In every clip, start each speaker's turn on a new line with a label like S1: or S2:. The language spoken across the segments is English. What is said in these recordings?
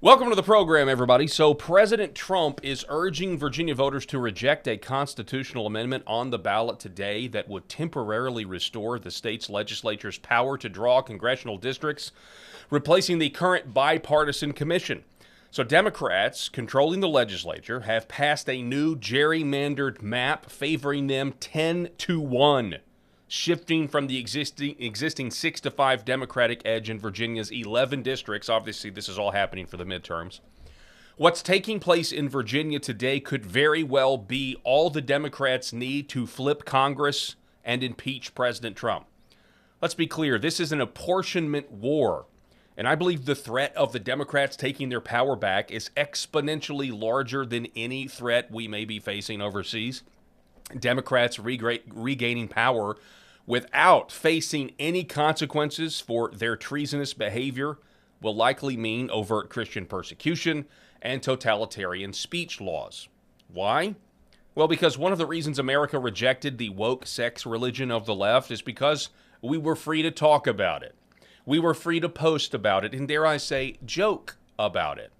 S1: Welcome to the program, everybody. So President Trump is urging Virginia voters to reject a constitutional amendment on the ballot today that would temporarily restore the state's legislature's power to draw congressional districts, replacing the current bipartisan commission. So Democrats controlling the legislature have passed a new gerrymandered map favoring them 10-1. Shifting from the existing 6-5 Democratic edge in Virginia's 11 districts. Obviously, this is all happening for the midterms. What's taking place in Virginia today could very well be all the Democrats need to flip Congress and impeach President Trump. Let's be clear, this is an apportionment war, and I believe the threat of the Democrats taking their power back is exponentially larger than any threat we may be facing overseas. Democrats regaining power without facing any consequences for their treasonous behavior will likely mean overt Christian persecution and totalitarian speech laws. Why? Well, because one of the reasons America rejected the woke sex religion of the left is because we were free to talk about it. We were free to post about it and, dare I say, joke about it.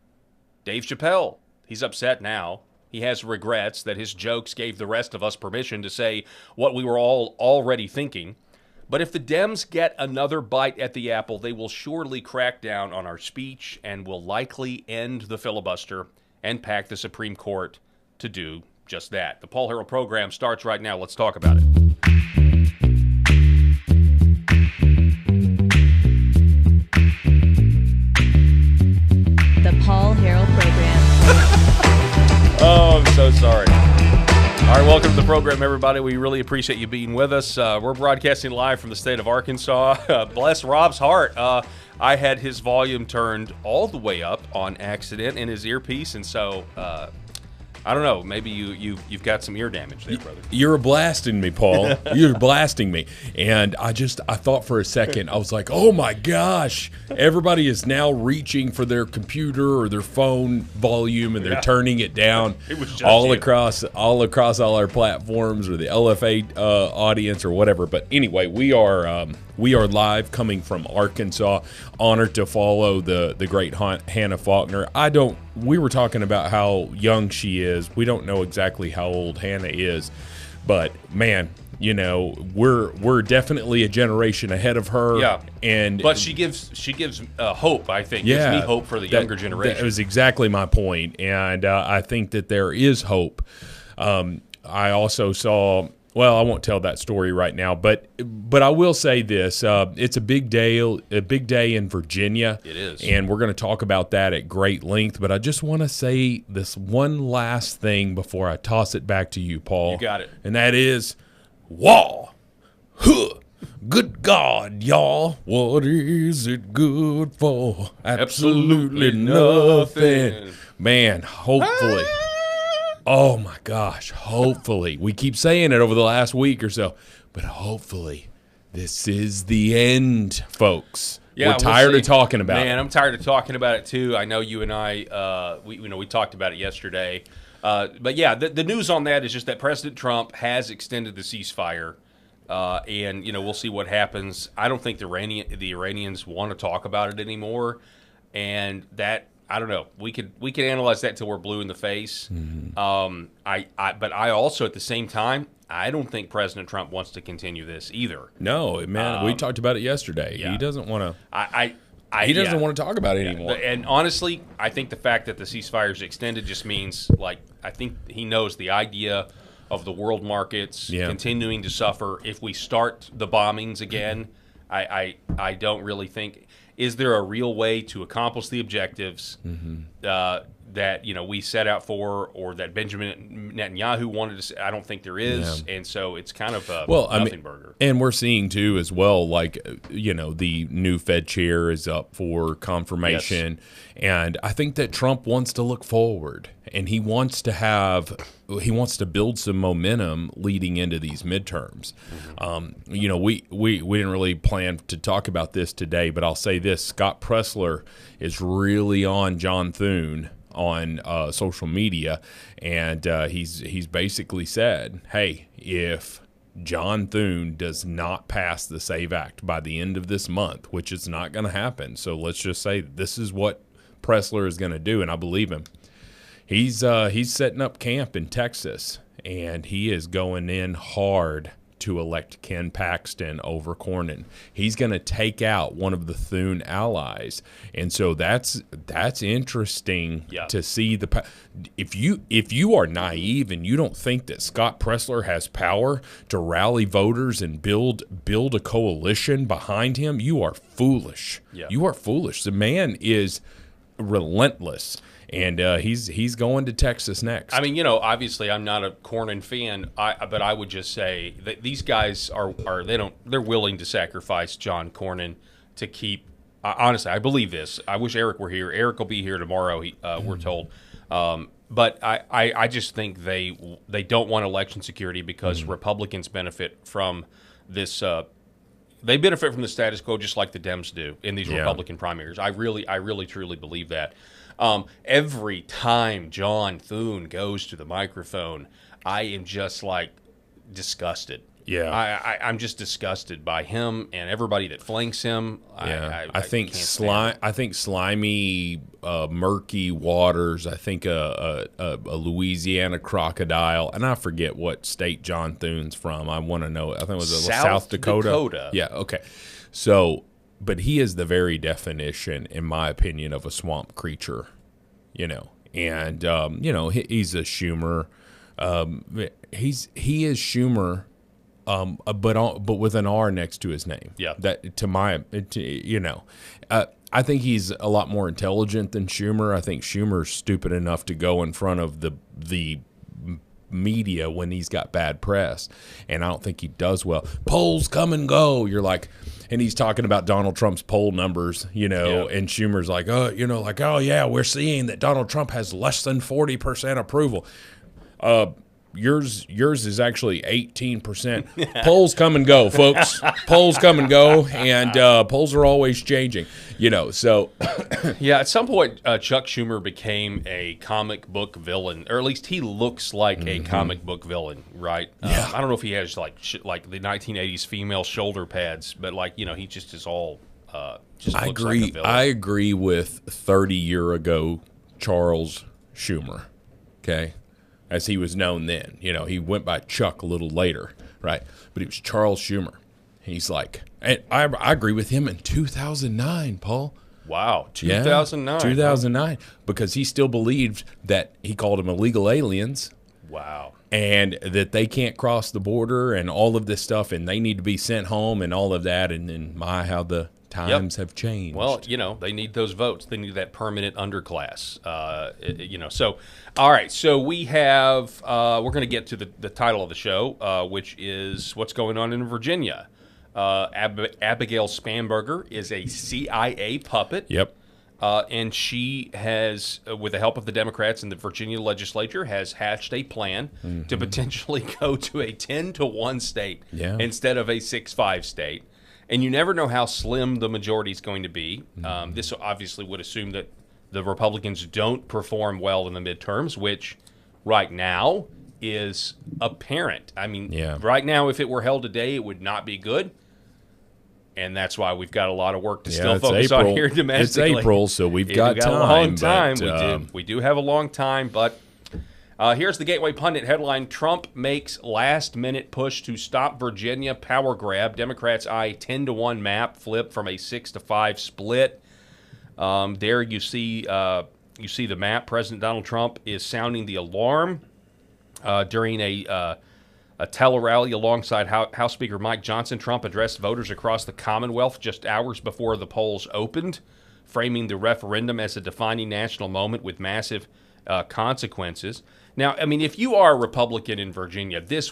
S1: Dave Chappelle, he's upset now. He has regrets that his jokes gave the rest of us permission to say what we were all already thinking. But if the Dems get another bite at the apple, they will surely crack down on our speech and will likely end the filibuster and pack the Supreme Court to do just that. The Paul Harrell program starts right now. Let's talk about it.
S2: The Paul Harrell program.
S1: Oh, I'm so sorry. All right, welcome to the program, everybody. We really appreciate you being with us. We're broadcasting live from the state of Arkansas. Bless Rob's heart. I had his volume turned all the way up on accident in his earpiece, and so I don't know. Maybe you've got some ear damage there, brother.
S3: You're blasting me, Paul. You're blasting me. And I thought for a second, I was like, oh my gosh, everybody is now reaching for their computer or their phone volume and they're turning it down
S1: It was just
S3: across all our platforms or the LFA audience or whatever. But anyway, we are live coming from Arkansas. Honored to follow the great Hannah Faulkner. We were talking about how young she is. We don't know exactly how old Hannah is, but man, you know, we're definitely a generation ahead of her.
S1: Yeah, but she gives hope. I think gives me hope for the younger generation.
S3: That was exactly my point, and I think that there is hope. I also saw. Well, I won't tell that story right now, but I will say this: it's a big day in Virginia.
S1: It is,
S3: and we're going to talk about that at great length. But I just want to say this one last thing before I toss it back to you, Paul.
S1: You got it,
S3: and that is, wall, huh. Good God, y'all, what is it good for? Absolutely nothing. Man, hopefully. Oh, my gosh, hopefully. We keep saying it over the last week or so, but hopefully this is the end, folks.
S1: Yeah,
S3: we're tired of talking about it.
S1: Man, I'm tired of talking about it, too. I know you and I, we talked about it yesterday. But, yeah, the news on that is just that President Trump has extended the ceasefire, and, we'll see what happens. I don't think the Iranians want to talk about it anymore, and that – I don't know. We can analyze that till we're blue in the face. Mm-hmm. But I also, at the same time, I don't think President Trump wants to continue this either.
S3: No, man. We talked about it yesterday. Yeah. He doesn't want to. He doesn't want to talk about it anymore.
S1: And honestly, I think the fact that the ceasefire is extended just means, I think he knows the idea of the world markets continuing to suffer. If we start the bombings again, I don't really think. Is there a real way to accomplish the objectives that we set out for, or that Benjamin Netanyahu wanted to say? I don't think there is, and so it's kind of a nothing burger.
S3: And we're seeing too as well, the new Fed chair is up for confirmation, and I think that Trump wants to look forward, and he wants to build some momentum leading into these midterms. Mm-hmm. We didn't really plan to talk about this today, but I'll say this: Scott Pressler is really on John Thune on social media, and he's basically said, hey, if John Thune does not pass the SAVE Act by the end of this month, which is not going to happen, so let's just say this is what Pressler is going to do, and I believe him. He's setting up camp in Texas, and he is going in hard to elect Ken Paxton over Cornyn. He's going to take out one of the Thune allies, and so that's interesting to see if you are naive and you don't think that Scott Pressler has power to rally voters and build a coalition behind him, you are foolish. Yeah. You are foolish. The man is relentless. And he's going to Texas next.
S1: I mean, obviously I'm not a Cornyn fan, but I would just say that these guys they're willing to sacrifice John Cornyn to keep. Honestly, I believe this. I wish Eric were here. Eric will be here tomorrow. We're told, but I just think they don't want election security because Republicans benefit from this. They benefit from the status quo just like the Dems do in these Republican primaries. I really truly believe that. Every time John Thune goes to the microphone, I am just disgusted.
S3: Yeah,
S1: I'm just disgusted by him and everybody that flanks him.
S3: Yeah, I think slimy, murky waters. I think a Louisiana crocodile, and I forget what state John Thune's from. I want to know. I think it was South Dakota. Yeah. Okay. So. But he is the very definition, in my opinion, of a swamp creature, and he's a Schumer. He is Schumer, but with an R next to his name.
S1: Yeah.
S3: I think he's a lot more intelligent than Schumer. I think Schumer's stupid enough to go in front of the media when he's got bad press, and I don't think he does well. Polls come and go. You're like. And he's talking about Donald Trump's poll numbers, and Schumer's like, oh yeah, we're seeing that Donald Trump has less than 40% approval. Yours is actually 18%. Polls come and go, folks. Polls come and go, and polls are always changing. So
S1: yeah. At some point, Chuck Schumer became a comic book villain, or at least he looks like a comic book villain, right?
S3: Yeah.
S1: I don't know if he has like the 1980s female shoulder pads, but he just is all. Just
S3: I
S1: looks
S3: agree.
S1: Like a villain.
S3: I agree with 30-year ago Charles Schumer. Okay. As he was known then. He went by Chuck a little later, right? But he was Charles Schumer. He's like, and I agree with him in 2009, Paul.
S1: Wow, 2009.
S3: Yeah, 2009, because he still believed that he called them illegal aliens.
S1: Wow.
S3: And that they can't cross the border and all of this stuff, and they need to be sent home and all of that. And then, how the times have changed.
S1: Well, they need those votes. They need that permanent underclass. So, all right. So we have, we're going to get to the title of the show, which is What's Going On in Virginia. Abigail Spanberger is a CIA puppet.
S3: Yep.
S1: And she has, with the help of the Democrats in the Virginia legislature, has hatched a plan to potentially go to a 10-1 state instead of a 6-5 state. And you never know how slim the majority is going to be. This obviously would assume that the Republicans don't perform well in the midterms, which right now is apparent. I mean, right now, if it were held today, it would not be good. And that's why we've got a lot of work to still focus on here domestically.
S3: It's April, so we've got
S1: a long time. We do have a long time, but here's the Gateway Pundit headline. Trump makes last-minute push to stop Virginia power grab. Democrats eye 10-1 map flip from a 6-5 split. There you see the map. President Donald Trump is sounding the alarm during a tele-rally alongside House Speaker Mike Johnson. Trump addressed voters across the Commonwealth just hours before the polls opened, framing the referendum as a defining national moment with massive consequences. Now, I mean, if you are a Republican in Virginia, this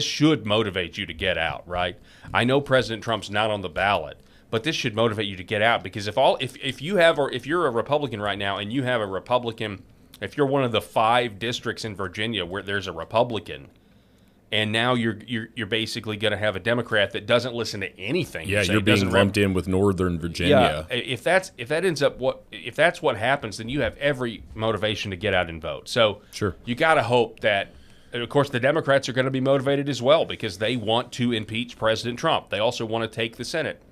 S1: should motivate you to get out, right? I know President Trump's not on the ballot, but this should motivate you to get out, because if you're a Republican right now and you have a Republican. If you're one of the 5 districts in Virginia where there's a Republican, and now you're basically going to have a Democrat that doesn't listen to anything.
S3: Yeah, you're being lumped in with Northern Virginia.
S1: Yeah, if that's what happens, then you have every motivation to get out and vote. So
S3: sure,
S1: you got to hope that. And of course, the Democrats are going to be motivated as well because they want to impeach President Trump. They also want to take the Senate.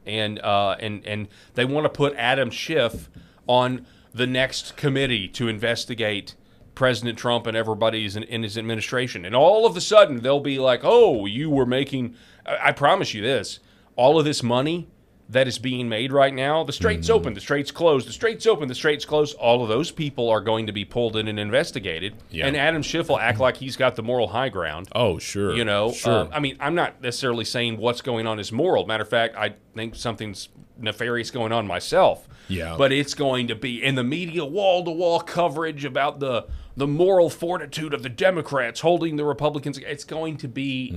S1: and they want to put Adam Schiff on the next committee to investigate President Trump and everybody in his administration. And all of a sudden, they'll be like, oh, you were making, I promise you this, all of this money that is being made right now, the strait's open, the strait's closed, the strait's open, the strait's closed, all of those people are going to be pulled in and investigated. Yeah. And Adam Schiff will act like he's got the moral high ground.
S3: Oh, sure.
S1: You know,
S3: sure.
S1: I mean, I'm not necessarily saying what's going on is moral. Matter of fact, I think something's nefarious going on myself.
S3: Yeah.
S1: But it's going to be in the media, wall-to-wall coverage about the moral fortitude of the Democrats holding the Republicans. It's going to be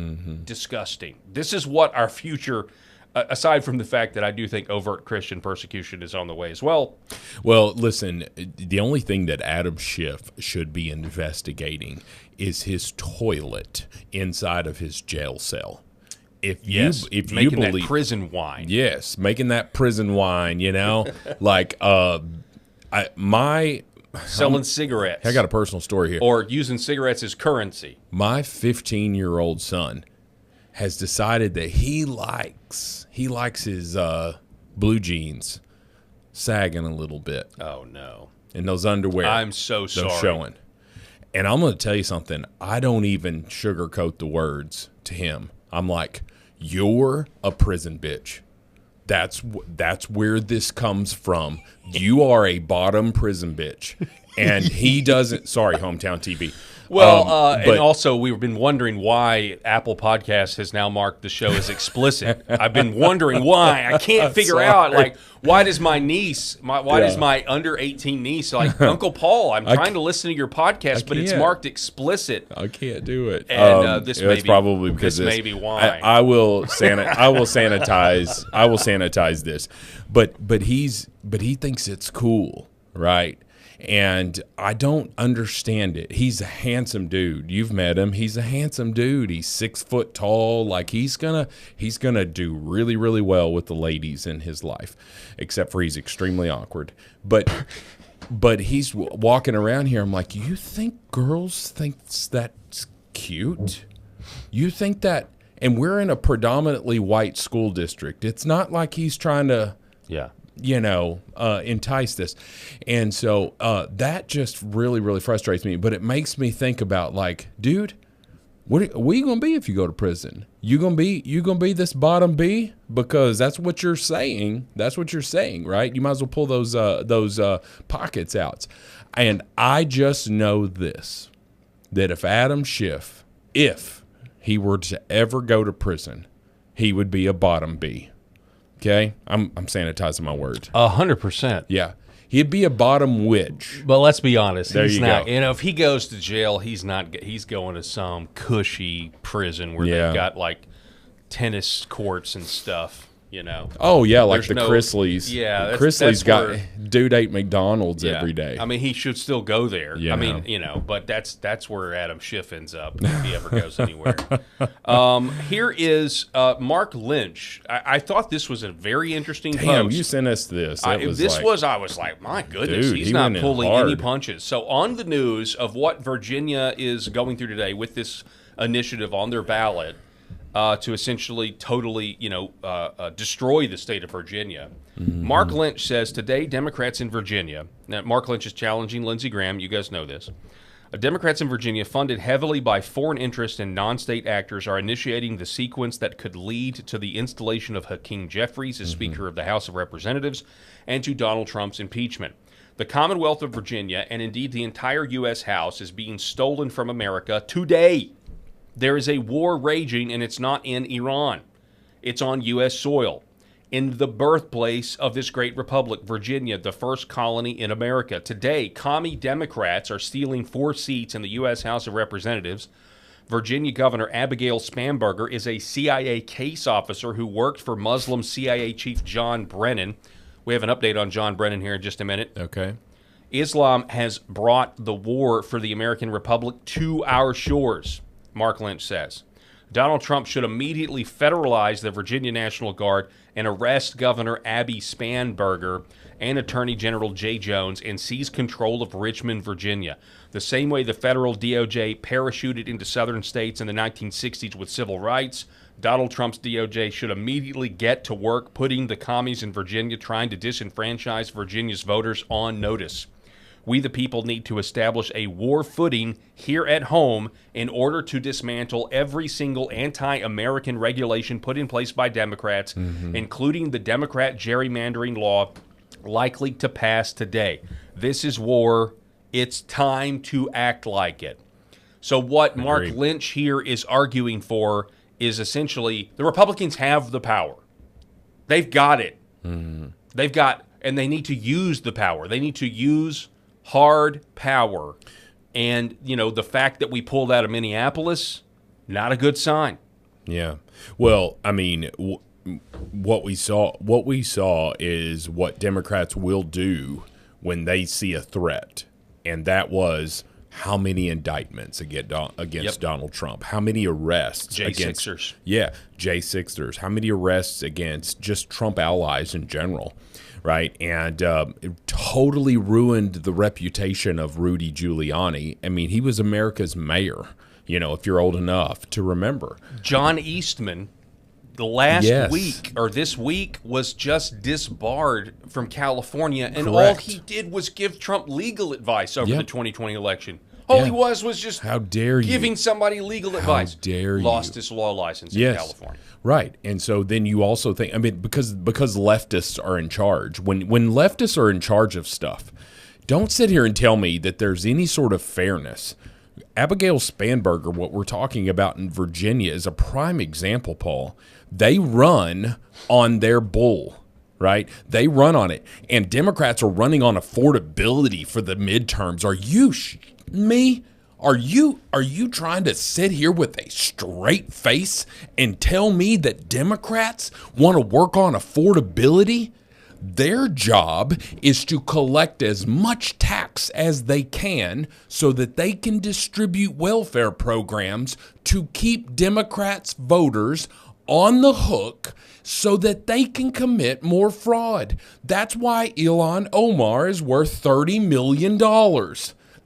S1: disgusting. This is what our future, aside from the fact that I do think overt Christian persecution is on the way as well.
S3: Well, listen, the only thing that Adam Schiff should be investigating is his toilet inside of his jail cell. If you
S1: making
S3: believe
S1: that prison wine.
S3: Yes, making that prison wine, you know, like
S1: selling cigarettes.
S3: I got a personal story here.
S1: Or using cigarettes as currency.
S3: My 15-year-old son has decided that he likes his blue jeans sagging a little bit.
S1: Oh no!
S3: And those underwear.
S1: I'm so sorry.
S3: They're showing. And I'm going to tell you something. I don't even sugarcoat the words to him. I'm like, you're a prison bitch. That's where this comes from. You are a bottom prison bitch. And he doesn't. Sorry, Hometown TV.
S1: Well, and also we've been wondering why Apple Podcast has now marked the show as explicit. I've been wondering why. I can't figure out, like, why does my niece, does my under 18 niece, like, Uncle Paul, I'm trying to listen to your podcast, but it's marked explicit.
S3: I can't do it.
S1: And this may be
S3: probably because
S1: this may be why.
S3: I will sanitize. I will sanitize this, but he thinks it's cool, right? And I don't understand it. He's a handsome dude. You've met him. He's a handsome dude. He's 6 foot tall. Like he's gonna do really, really well with the ladies in his life, except for he's extremely awkward. But he's walking around here. I'm like, you think girls think that's cute? You think that? And we're in a predominantly white school district. It's not like he's trying to.
S1: Yeah.
S3: Entice this. And so that just really, really frustrates me. But it makes me think about, like, dude, what are you going to be if you go to prison? You gonna be this bottom B? Because that's what you're saying. That's what you're saying, right? You might as well pull those pockets out. And I just know this, that if Adam Schiff, if he were to ever go to prison, he would be a bottom B. Okay, I'm sanitizing my words.
S1: 100%.
S3: Yeah, he'd be a bottom witch.
S1: But let's be honest,
S3: there
S1: he's
S3: you
S1: not.
S3: go.
S1: You know, if he goes to jail, he's not. He's going to some cushy prison where they've got like tennis courts and stuff. You know.
S3: Oh yeah, like
S1: There's
S3: the Chrisleys.
S1: Yeah,
S3: Chrisley's got
S1: where,
S3: dude ate McDonald's every day.
S1: I mean, he should still go there.
S3: Yeah.
S1: I mean, you know, but that's where Adam Schiff ends up if he ever goes anywhere. Here is Mark Lynch. I thought this was a very interesting post.
S3: Damn, you sent us this.
S1: I was like, my goodness,
S3: dude,
S1: he's not
S3: went in
S1: pulling
S3: hard.
S1: any punches. So on the news of what Virginia is going through today with this initiative on their ballot, to essentially totally, destroy the state of Virginia. Mm-hmm. Mark Lynch says, today, Democrats in Virginia, now Mark Lynch is challenging Lindsey Graham, you guys know this, Democrats in Virginia, funded heavily by foreign interests and non-state actors, are initiating the sequence that could lead to the installation of Hakeem Jeffries as Speaker of the House of Representatives and to Donald Trump's impeachment. The Commonwealth of Virginia, and indeed the entire U.S. House, is being stolen from America today. There is a war raging, and it's not in Iran. It's on U.S. soil. In the birthplace of this great republic, Virginia, the first colony in America. Today, commie Democrats are stealing 4 seats in the U.S. House of Representatives. Virginia Governor Abigail Spanberger is a CIA case officer who worked for Muslim CIA Chief John Brennan. We have an update on John Brennan here in just a minute.
S3: Okay.
S1: Islam has brought the war for the American Republic to our shores, Mark Lynch says. Donald Trump should immediately federalize the Virginia National Guard and arrest Governor Abby Spanberger and Attorney General Jay Jones and seize control of Richmond, Virginia. The same way the federal DOJ parachuted into southern states in the 1960s with civil rights, Donald Trump's DOJ should immediately get to work putting the commies in Virginia trying to disenfranchise Virginia's voters on notice. We the people need to establish a war footing here at home in order to dismantle every single anti-American regulation put in place by Democrats, including the Democrat gerrymandering law likely to pass today. This is war. It's time to act like it. So what Mark Lynch here is arguing for is essentially the Republicans have the power. They've got it. They've got, and they need to use the power. They need to use hard power. And, you know, the fact that we pulled out of Minneapolis, not a good sign.
S3: Yeah. Well, I mean, what we saw is what Democrats will do when they see a threat. And that was how many indictments against Donald Trump? How many arrests
S1: J6ers.
S3: J6ers. How many arrests against just Trump allies in general, right? And it totally ruined the reputation of Rudy Giuliani. I mean, he was America's mayor, you know, if you're old enough to remember.
S1: John Eastman, the last week or this week, was just disbarred from California, and all he did was give Trump legal advice over the 2020 election. All he was just
S3: how dare you
S1: giving somebody legal advice.
S3: How dare you?
S1: Lost his law license in California.
S3: Right. And so then you also think, I mean, because leftists are in charge. When leftists are in charge of stuff, don't sit here and tell me that there's any sort of fairness. Abigail Spanberger, what we're talking about in Virginia, is a prime example, Paul. They run on their bull, right? They run on it. And Democrats are running on affordability for the midterms. Are you Are you trying to sit here with a straight face and tell me that Democrats want to work on affordability? Their job is to collect as much tax as they can so that they can distribute welfare programs to keep Democrats' voters on the hook so that they can commit more fraud. That's why Ilhan Omar is worth $30 million.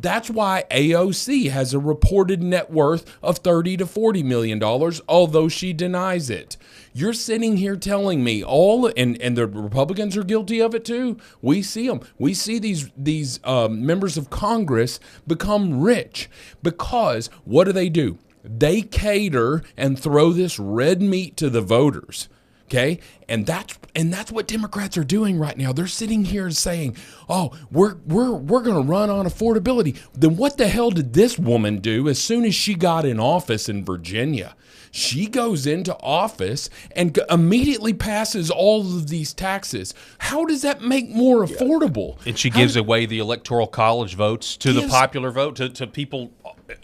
S3: That's why AOC has a reported net worth of $30 to $40 million, although she denies it. You're sitting here telling me and the Republicans are guilty of it too. We see them. We see these members of Congress become rich because what do? They cater and throw this red meat to the voters. Okay, and that's what Democrats are doing right now. They're sitting here and saying, "Oh, we're going to run on affordability." Then what the hell did this woman do as soon as she got in office in Virginia? She goes into office and immediately passes all of these taxes. How does that make more affordable?
S1: And she gives away the Electoral College votes to the popular vote to people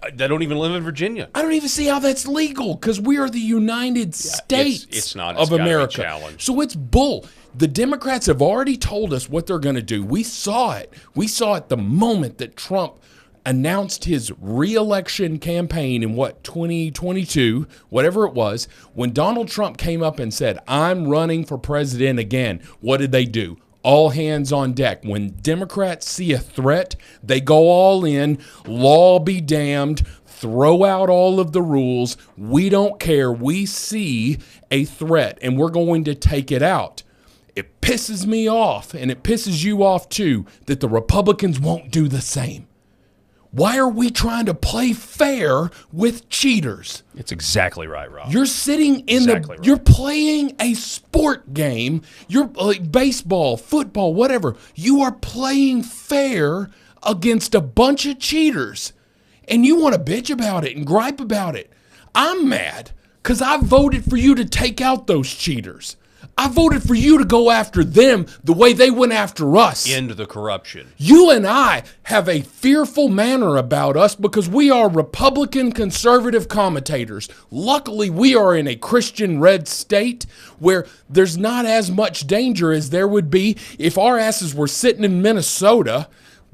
S1: that don't even live in Virginia.
S3: I don't even see how that's legal because we are the United States
S1: it's not,
S3: of America.
S1: Challenge.
S3: So it's bull. The Democrats have already told us what they're going to do. We saw it. We saw it the moment that Trump announced his re-election campaign in 2022, whatever it was, when Donald Trump came up and said, "I'm running for president again." What did they do? All hands on deck. When Democrats see a threat, they go all in, law be damned, throw out all of the rules. We don't care. We see a threat, and we're going to take it out. It pisses me off, and it pisses you off too, that the Republicans won't do the same. Why are we trying to play fair with cheaters?
S1: It's exactly right, Rob.
S3: You're sitting in you're playing a sport game. You're like baseball, football, whatever. You are playing fair against a bunch of cheaters. And you want to bitch about it and gripe about it. I'm mad because I voted for you to take out those cheaters. I voted for you to go after them the way they went after us.
S1: End the corruption.
S3: You and I have a fearful manner about us because we are Republican conservative commentators. Luckily, we are in a Christian red state where there's not as much danger as there would be if our asses were sitting in Minnesota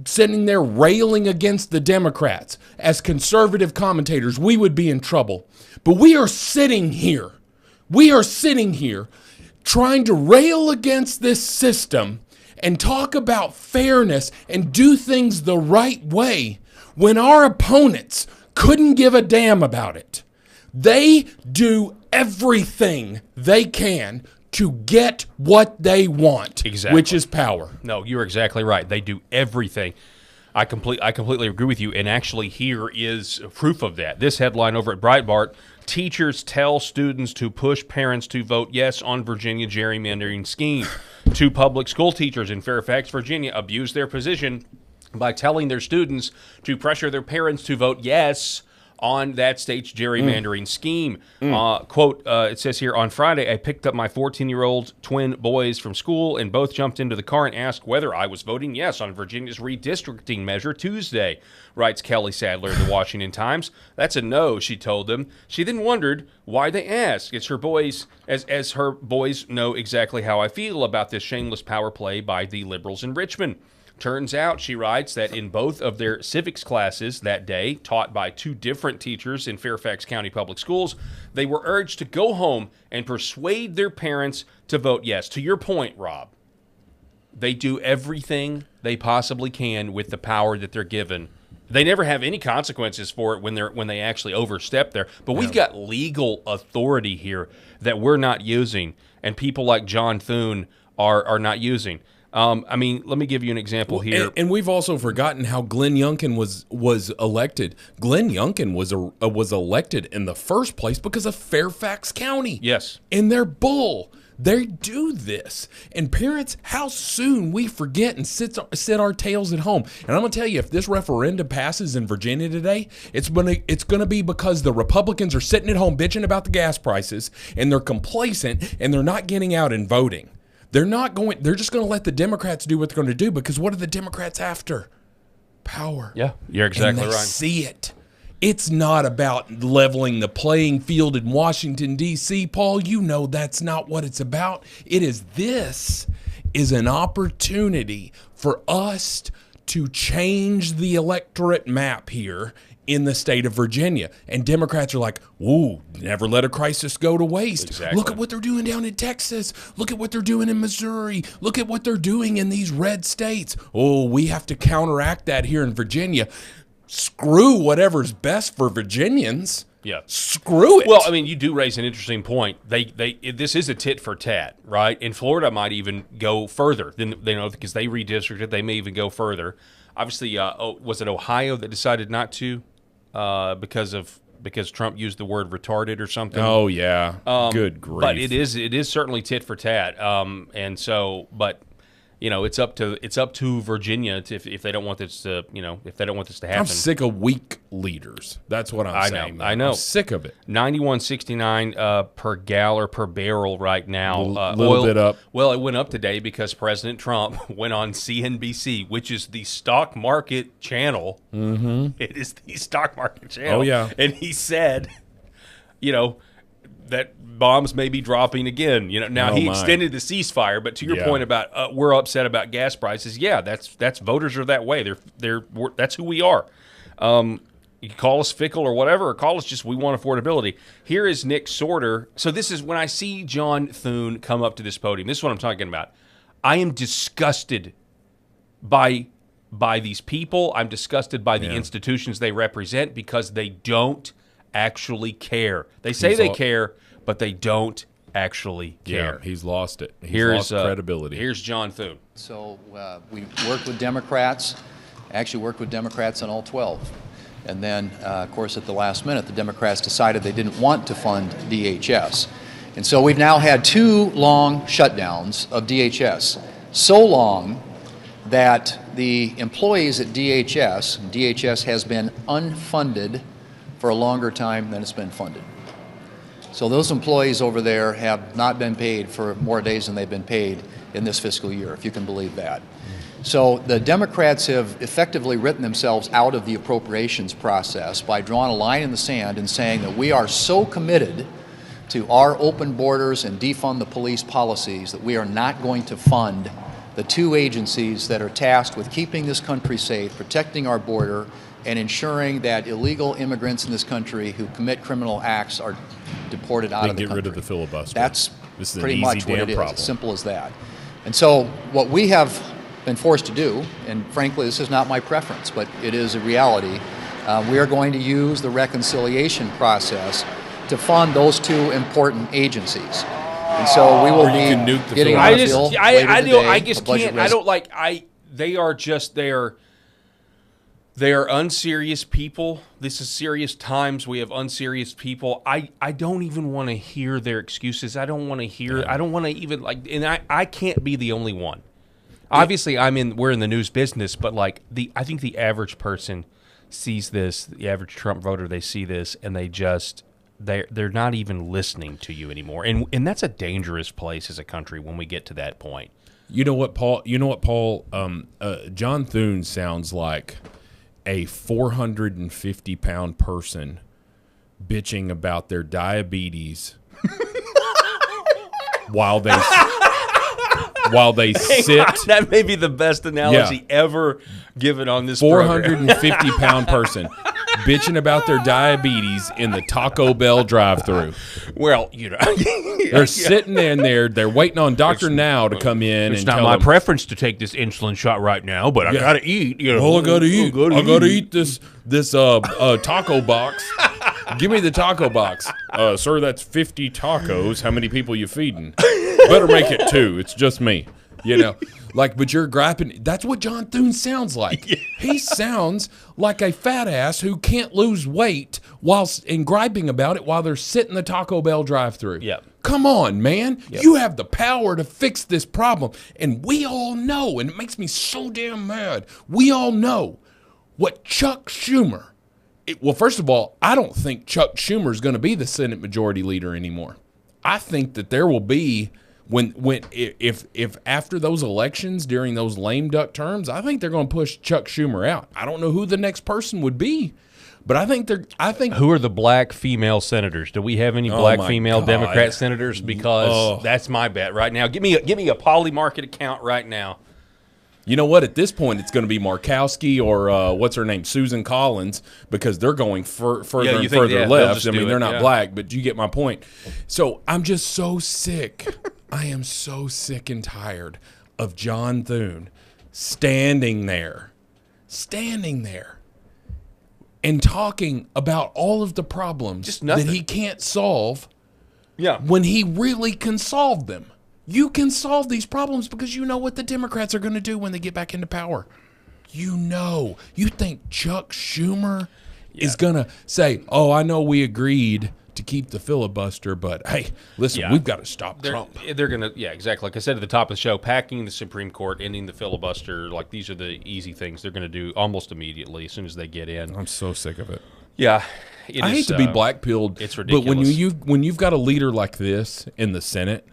S3: sitting there railing against the Democrats. As conservative commentators, we would be in trouble. But we are sitting here. We are sitting here trying to rail against this system and talk about fairness and do things the right way when our opponents couldn't give a damn about it. They do everything they can to get what they want,
S1: exactly,
S3: which is power.
S1: No, you're exactly right. They do everything. I completely agree with you, and actually here is proof of that. This headline over at Breitbart: teachers tell students to push parents to vote yes on Virginia gerrymandering scheme. Two public school teachers in Fairfax, Virginia, abused their position by telling their students to pressure their parents to vote yes on that state's gerrymandering scheme. Quote, it says here, on Friday, I picked up my 14-year-old twin boys from school, and both jumped into the car and asked whether I was voting yes on Virginia's redistricting measure Tuesday, writes Kelly Sadler of the Washington Times. That's a no, she told them. She then wondered why they asked. It's her boys, as her boys know exactly how I feel about this shameless power play by the liberals in Richmond. Turns out, she writes, that in both of their civics classes that day, taught by two different teachers in Fairfax County Public Schools, they were urged to go home and persuade their parents to vote yes. To your point, Rob, they do everything they possibly can with the power that they're given. They never have any consequences for it when they actually overstep there. But we've got legal authority here that we're not using, and people like John Thune are not using. I mean, let me give you an example here.
S3: And we've also forgotten how Glenn Youngkin was elected. Glenn Youngkin was elected in the first place because of Fairfax County.
S1: Yes.
S3: And they're bull. They do this. And parents, how soon we forget and sit our tails at home. And I'm going to tell you, if this referendum passes in Virginia today, it's going to be because the Republicans are sitting at home bitching about the gas prices, and they're complacent, and they're not getting out and voting. They're just going to let the Democrats do what they're going to do, because what are the Democrats after? Power.
S1: Yeah, you're exactly
S3: and they
S1: right.
S3: See it. It's not about leveling the playing field in Washington, D.C., Paul. You know that's not what it's about. This is an opportunity for us to change the electorate map here in the state of Virginia. And Democrats are like, ooh, never let a crisis go to waste.
S1: Exactly.
S3: Look at what they're doing down in Texas. Look at what they're doing in Missouri. Look at what they're doing in these red states. Oh, we have to counteract that here in Virginia. Screw whatever's best for Virginians.
S1: Yeah.
S3: Screw it.
S1: Well, I mean, you do raise an interesting point. This is a tit for tat, right? And Florida might even go further than because they redistricted. They may even go further. Obviously, was it Ohio that decided not to because Trump used the word retarded or something?
S3: Oh yeah. Good grief.
S1: But it is certainly tit for tat. And so, but it's up to Virginia if they don't want this to happen.
S3: I'm sick of weak leaders. That's what I'm saying.
S1: I know.
S3: I'm sick of it.
S1: 91.69 per gal or per barrel right now.
S3: A little bit up.
S1: Well, it went up today because President Trump went on CNBC, which is the stock market channel. Mm-hmm. It is the stock market channel.
S3: Oh yeah.
S1: And he said, that bombs may be dropping again. Now he extended the ceasefire, but to your point about we're upset about gas prices. Yeah, that's voters are that way. That's who we are. You can call us fickle or whatever, or call us just we want affordability. Here is Nick Sorter. So this is when I see John Thune come up to this podium. This is what I'm talking about. I am disgusted by these people. I'm disgusted by the institutions they represent because they don't actually care. They say they care, but they don't actually care.
S3: Yeah, he's lost it. He's lost credibility.
S1: Here's John Thune.
S2: So we worked with Democrats, actually worked with Democrats on all 12. And then, of course, at the last minute, the Democrats decided they didn't want to fund DHS. And so we've now had 2 long shutdowns of DHS, so long that the employees at DHS has been unfunded for a longer time than it's been funded. So those employees over there have not been paid for more days than they've been paid in this fiscal year, if you can believe that. So the Democrats have effectively written themselves out of the appropriations process by drawing a line in the sand and saying that we are so committed to our open borders and defund the police policies that we are not going to fund the two agencies that are tasked with keeping this country safe, protecting our border, and ensuring that illegal immigrants in this country who commit criminal acts are deported out of the country.
S3: Get rid of the filibuster.
S2: That's
S3: this is
S2: pretty
S3: an
S2: much
S3: easy
S2: what
S3: damn
S2: it is,
S3: problem.
S2: as simple as that. And so what we have been forced to do, and frankly this is not my preference, but it is a reality, we are going to use the reconciliation process to fund those two important agencies. And so we will be getting on a bill later today,
S1: I just can't. I don't like. They are just. They are unserious people. This is serious times. We have unserious people. I don't even want to hear their excuses. I don't want to hear. Yeah. I don't want to even like. And I can't be the only one. Obviously, we're in the news business, but like I think the average person sees this. The average Trump voter, they see this, and they just. They're not even listening to you anymore, and that's a dangerous place as a country when we get to that point.
S3: You know what, Paul? John Thune sounds like a 450-pound person bitching about their diabetes while they sit.
S1: That may be the best analogy ever given on this
S3: 450-pound person. Bitching about their diabetes in the Taco Bell drive-thru.
S1: Well,
S3: they're sitting in there. They're waiting on Dr. Now to come in.
S1: It's not my preference to take this insulin shot right now, but I gotta eat.
S3: Well, I gotta eat. I gotta eat this taco box. Give me the taco box, sir. That's 50 tacos. How many people you feeding? Better make it 2. It's just me. But you're griping. That's what John Thune sounds like. Yeah. He sounds like a fat ass who can't lose weight and griping about it while they're sitting the Taco Bell drive-thru.
S1: Yeah.
S3: Come on, man. Yep. You have the power to fix this problem. And we all know, and it makes me so damn mad, we all know what Chuck Schumer, well, first of all, I don't think Chuck Schumer is going to be the Senate Majority Leader anymore. I think that there will be... If after those elections during those lame duck terms, I think they're going to push Chuck Schumer out. I don't know who the next person would be, but I think
S1: who are the black female senators? Do we have any black female God. Democrat senators? Because that's my bet right now. Give me a Poly Market account right now.
S3: You know what? At this point, it's going to be Markowski or what's her name, Susan Collins, because they're going further and further left. I mean, they're not black, but you get my point. So I'm just so sick. I am so sick and tired of John Thune standing there and talking about all of the problems that he can't solve when he really can solve them. You can solve these problems because you know what the Democrats are going to do when they get back into power. You think Chuck Schumer is going to say, I know we agreed to keep the filibuster, but hey, listen, we've got to stop Trump.
S1: They're going to, exactly. Like I said at the top of the show, packing the Supreme Court, ending the filibuster, like these are the easy things they're going to do almost immediately as soon as they get in.
S3: I'm so sick of it.
S1: Yeah.
S3: I hate to be black-pilled.
S1: It's ridiculous.
S3: But when you've got a leader like this in the Senate,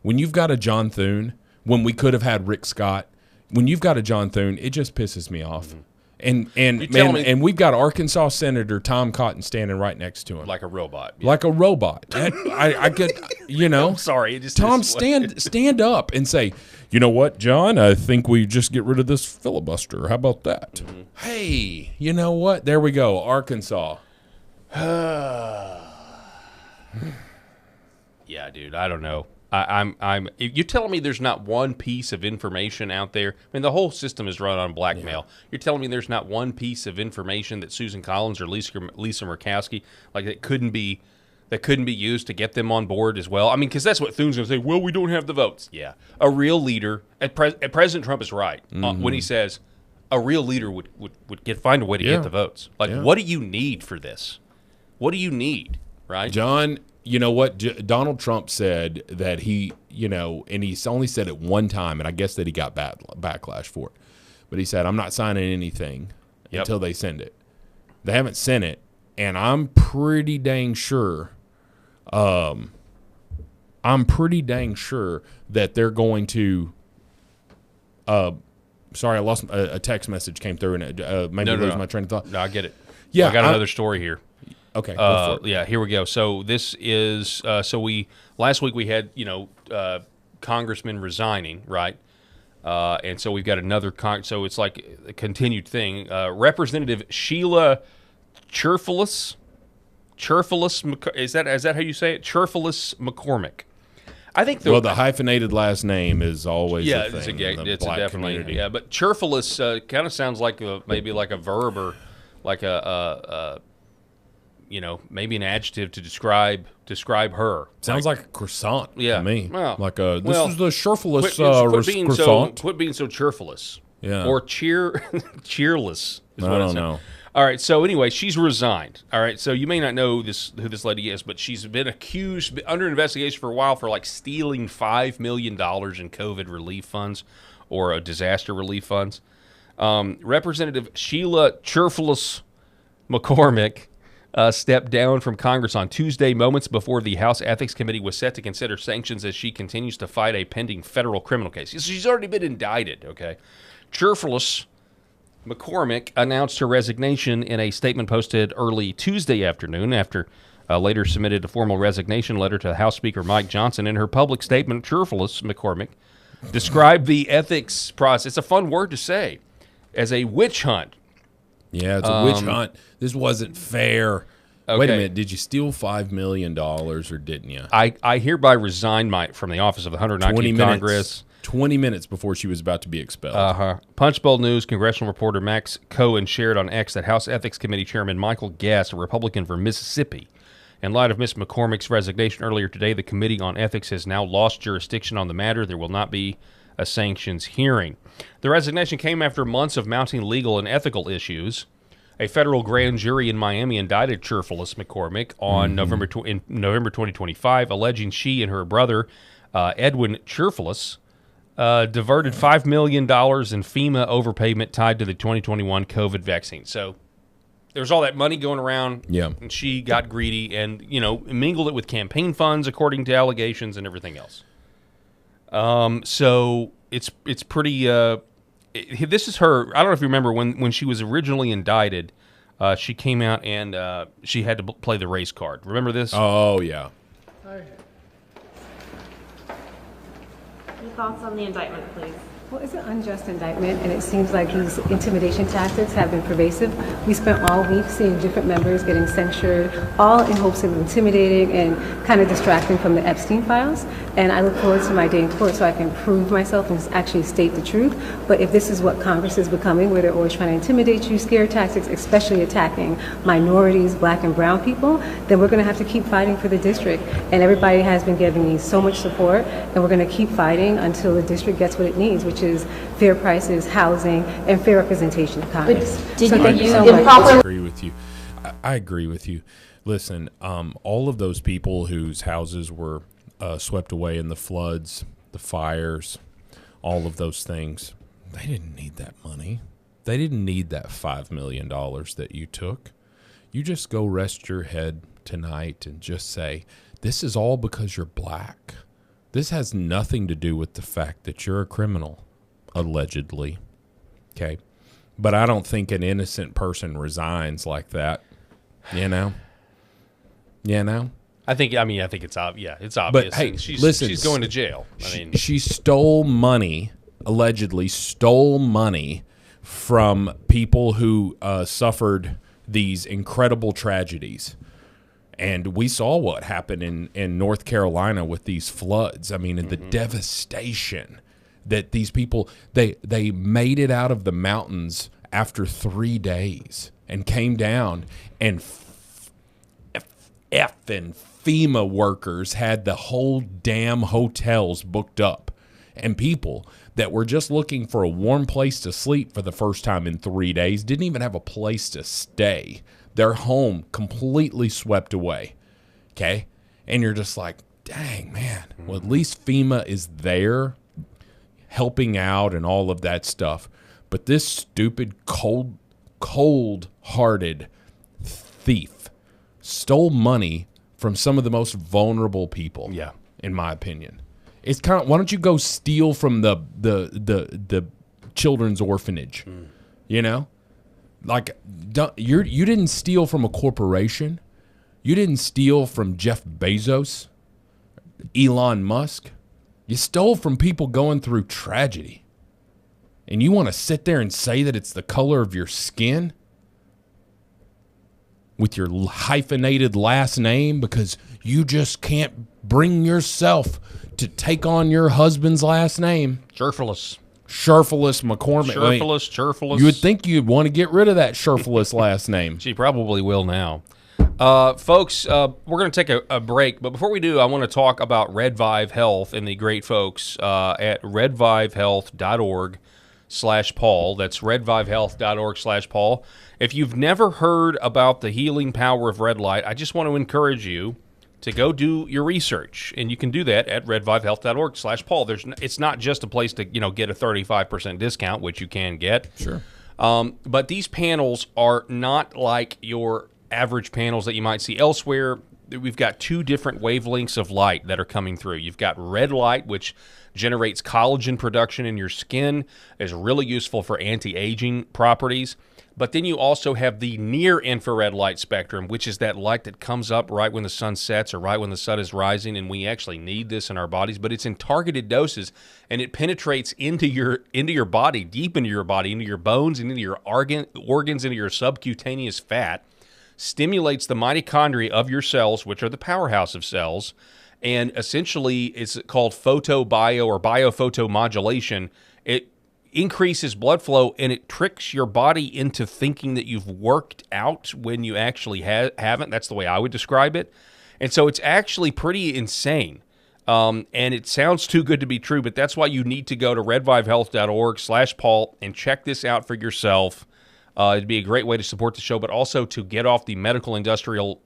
S3: when you've got a John Thune, when we could have had Rick Scott, when you've got a John Thune, it just pisses me off. Mm-hmm. And we've got Arkansas Senator Tom Cotton standing right next to him,
S1: like a robot.
S3: Yeah. Like a robot. I could,
S1: I'm sorry.
S3: Tom, stand up and say, you know what, John? I think we just get rid of this filibuster. How about that? Mm-hmm. Hey, you know what? There we go, Arkansas.
S1: Yeah, dude. I don't know. You're telling me there's not one piece of information out there? I mean, the whole system is run on blackmail. Yeah. You're telling me there's not one piece of information that Susan Collins or Lisa Murkowski, like that couldn't be used to get them on board as well? I mean, because that's what Thune's going to say. Well, we don't have the votes. Yeah, a real leader. President Trump is right when he says a real leader would find a way to get the votes. Like, what do you need for this? What do you need, right,
S3: John? You know what? Donald Trump said that he, and he's only said it one time, and I guess that he got backlash for it. But he said, I'm not signing anything until they send it. They haven't sent it, and I'm pretty dang sure that they're going to sorry, I lost a text message came through, and it made me lose my train of thought.
S1: No, I get it.
S3: Yeah,
S1: I got another story here.
S3: Okay. Go for it.
S1: Yeah, here we go. So this is last week we had congressmen resigning, right? And so we've got another so it's like a continued thing. Representative Sheila Cherfulus, is that how you say it? Cherfulus McCormick. I think
S3: the hyphenated last name is always a thing
S1: it's definitely community. Yeah, but Cherfulus kind of sounds like maybe like a verb or like a maybe an adjective to describe her.
S3: Sounds like a croissant to me.
S1: Well,
S3: this is the Cherfulus croissant.
S1: Quit being so cheerfulous.
S3: Yeah.
S1: Or cheerless.
S3: I don't know.
S1: All right, so anyway, she's resigned. All right, so you may not know who this lady is, but she's been under investigation for a while for like stealing $5 million in COVID relief funds or disaster relief funds. Representative Sheila Cherfulus McCormick stepped down from Congress on Tuesday, moments before the House Ethics Committee was set to consider sanctions as she continues to fight a pending federal criminal case. She's already been indicted, okay? Cherfulus McCormick announced her resignation in a statement posted early Tuesday afternoon after later submitted a formal resignation letter to House Speaker Mike Johnson. In her public statement, Cherfulus McCormick described the ethics process, it's a fun word to say, as a witch hunt.
S3: Yeah, it's a witch hunt. This wasn't fair. Okay. Wait a minute. Did you steal $5 million or didn't you?
S1: I hereby resign from the office of the 119th Congress.
S3: 20 minutes before she was about to be expelled.
S1: Punchbowl News congressional reporter Max Cohen shared on X that House Ethics Committee Chairman Michael Guest, a Republican from Mississippi. In light of Ms. McCormick's resignation earlier today, the Committee on Ethics has now lost jurisdiction on the matter. There will not be a sanctions hearing. The resignation came after months of mounting legal and ethical issues. A federal grand jury in Miami indicted Cherfulus McCormick on November 2025, alleging she and her brother, Edwin Cherfulus, diverted $5 million in FEMA overpayment tied to the 2021 COVID vaccine. So there's all that money going around, and she got greedy and, mingled it with campaign funds, according to allegations and everything else. So it's pretty... this is her... I don't know if you remember, when she was originally indicted, she came out and she had to play the race card. Remember this?
S3: Oh, yeah.
S4: Your thoughts on the indictment, please.
S5: Well, it's an unjust indictment, and it seems like these intimidation tactics have been pervasive. We spent all week seeing different members getting censured, all in hopes of intimidating and kind of distracting from the Epstein files. And I look forward to my day in court so I can prove myself and actually state the truth. But if this is what Congress is becoming, where they're always trying to intimidate you, scare tactics, especially attacking minorities, black and brown people, then we're going to have to keep fighting for the district. And everybody has been giving me so much support, and we're going to keep fighting until the district gets what it needs, which is fair prices, housing, and fair representation of Congress.
S3: I agree with you. I agree with you. Listen, all of those people whose houses were swept away in the floods, the fires, all of those things, they didn't need that money. They didn't need that $5 million that you took. You just go rest your head tonight and just say, this is all because you're black. This has nothing to do with the fact that you're a criminal, allegedly. Okay? But I don't think an innocent person resigns like that. You know?
S1: I think it's obvious. Yeah, it's obvious.
S3: But hey,
S1: she's going to jail.
S3: She stole money, allegedly stole money from people who suffered these incredible tragedies. And we saw what happened in North Carolina with these floods. I mean, and the devastation that these people, they made it out of the mountains after 3 days and came down, and effing FEMA workers had the whole damn hotels booked up. And people that were just looking for a warm place to sleep for the first time in 3 days didn't even have a place to stay. Their home completely swept away, okay? And you're just like, dang, man. Well, at least FEMA is there helping out and all of that stuff. But this stupid, cold-hearted thief stole money from some of the most vulnerable people, in my opinion. It's kind of, why don't you go steal from the children's orphanage, you know? Like, you didn't steal from a corporation. You didn't steal from Jeff Bezos, Elon Musk. You stole from people going through tragedy. and you want to sit there and say that it's the color of your skin with your hyphenated last name because you just can't bring yourself to take on your husband's last name.
S1: Sherfulus
S3: McCormick.
S1: Sherfulus.
S3: You would think you'd want to get rid of that Sherfulus last name.
S1: She probably will now. Folks, we're going to take a break, but before we do, I want to talk about Red Vive Health and the great folks at redvivehealth.org/Paul. That's redvivehealth.org/Paul. If you've never heard about the healing power of red light, I just want to encourage you to go do your research, and you can do that at redvivehealth.org/Paul. It's not just a place to get a 35% discount, which you can get.
S3: Sure.
S1: But these panels are not like your average panels that you might see elsewhere. We've got two different wavelengths of light that are coming through. You've got red light, which generates collagen production in your skin, is really useful for anti-aging properties. But then you also have the near-infrared light spectrum, which is that light that comes up right when the sun sets or right when the sun is rising, and we actually need this in our bodies. But it's in targeted doses, and it penetrates into your body, deep into your body, into your bones, and into your organs, into your subcutaneous fat, stimulates the mitochondria of your cells, which are the powerhouse of cells, and essentially it's called photobio or biophotomodulation. It increases blood flow, and it tricks your body into thinking that you've worked out when you actually haven't. That's the way I would describe it. And so it's actually pretty insane. And it sounds too good to be true, but that's why you need to go to redvivehealth.org/Paul and check this out for yourself. It'd be a great way to support the show, but also to get off the medical industrial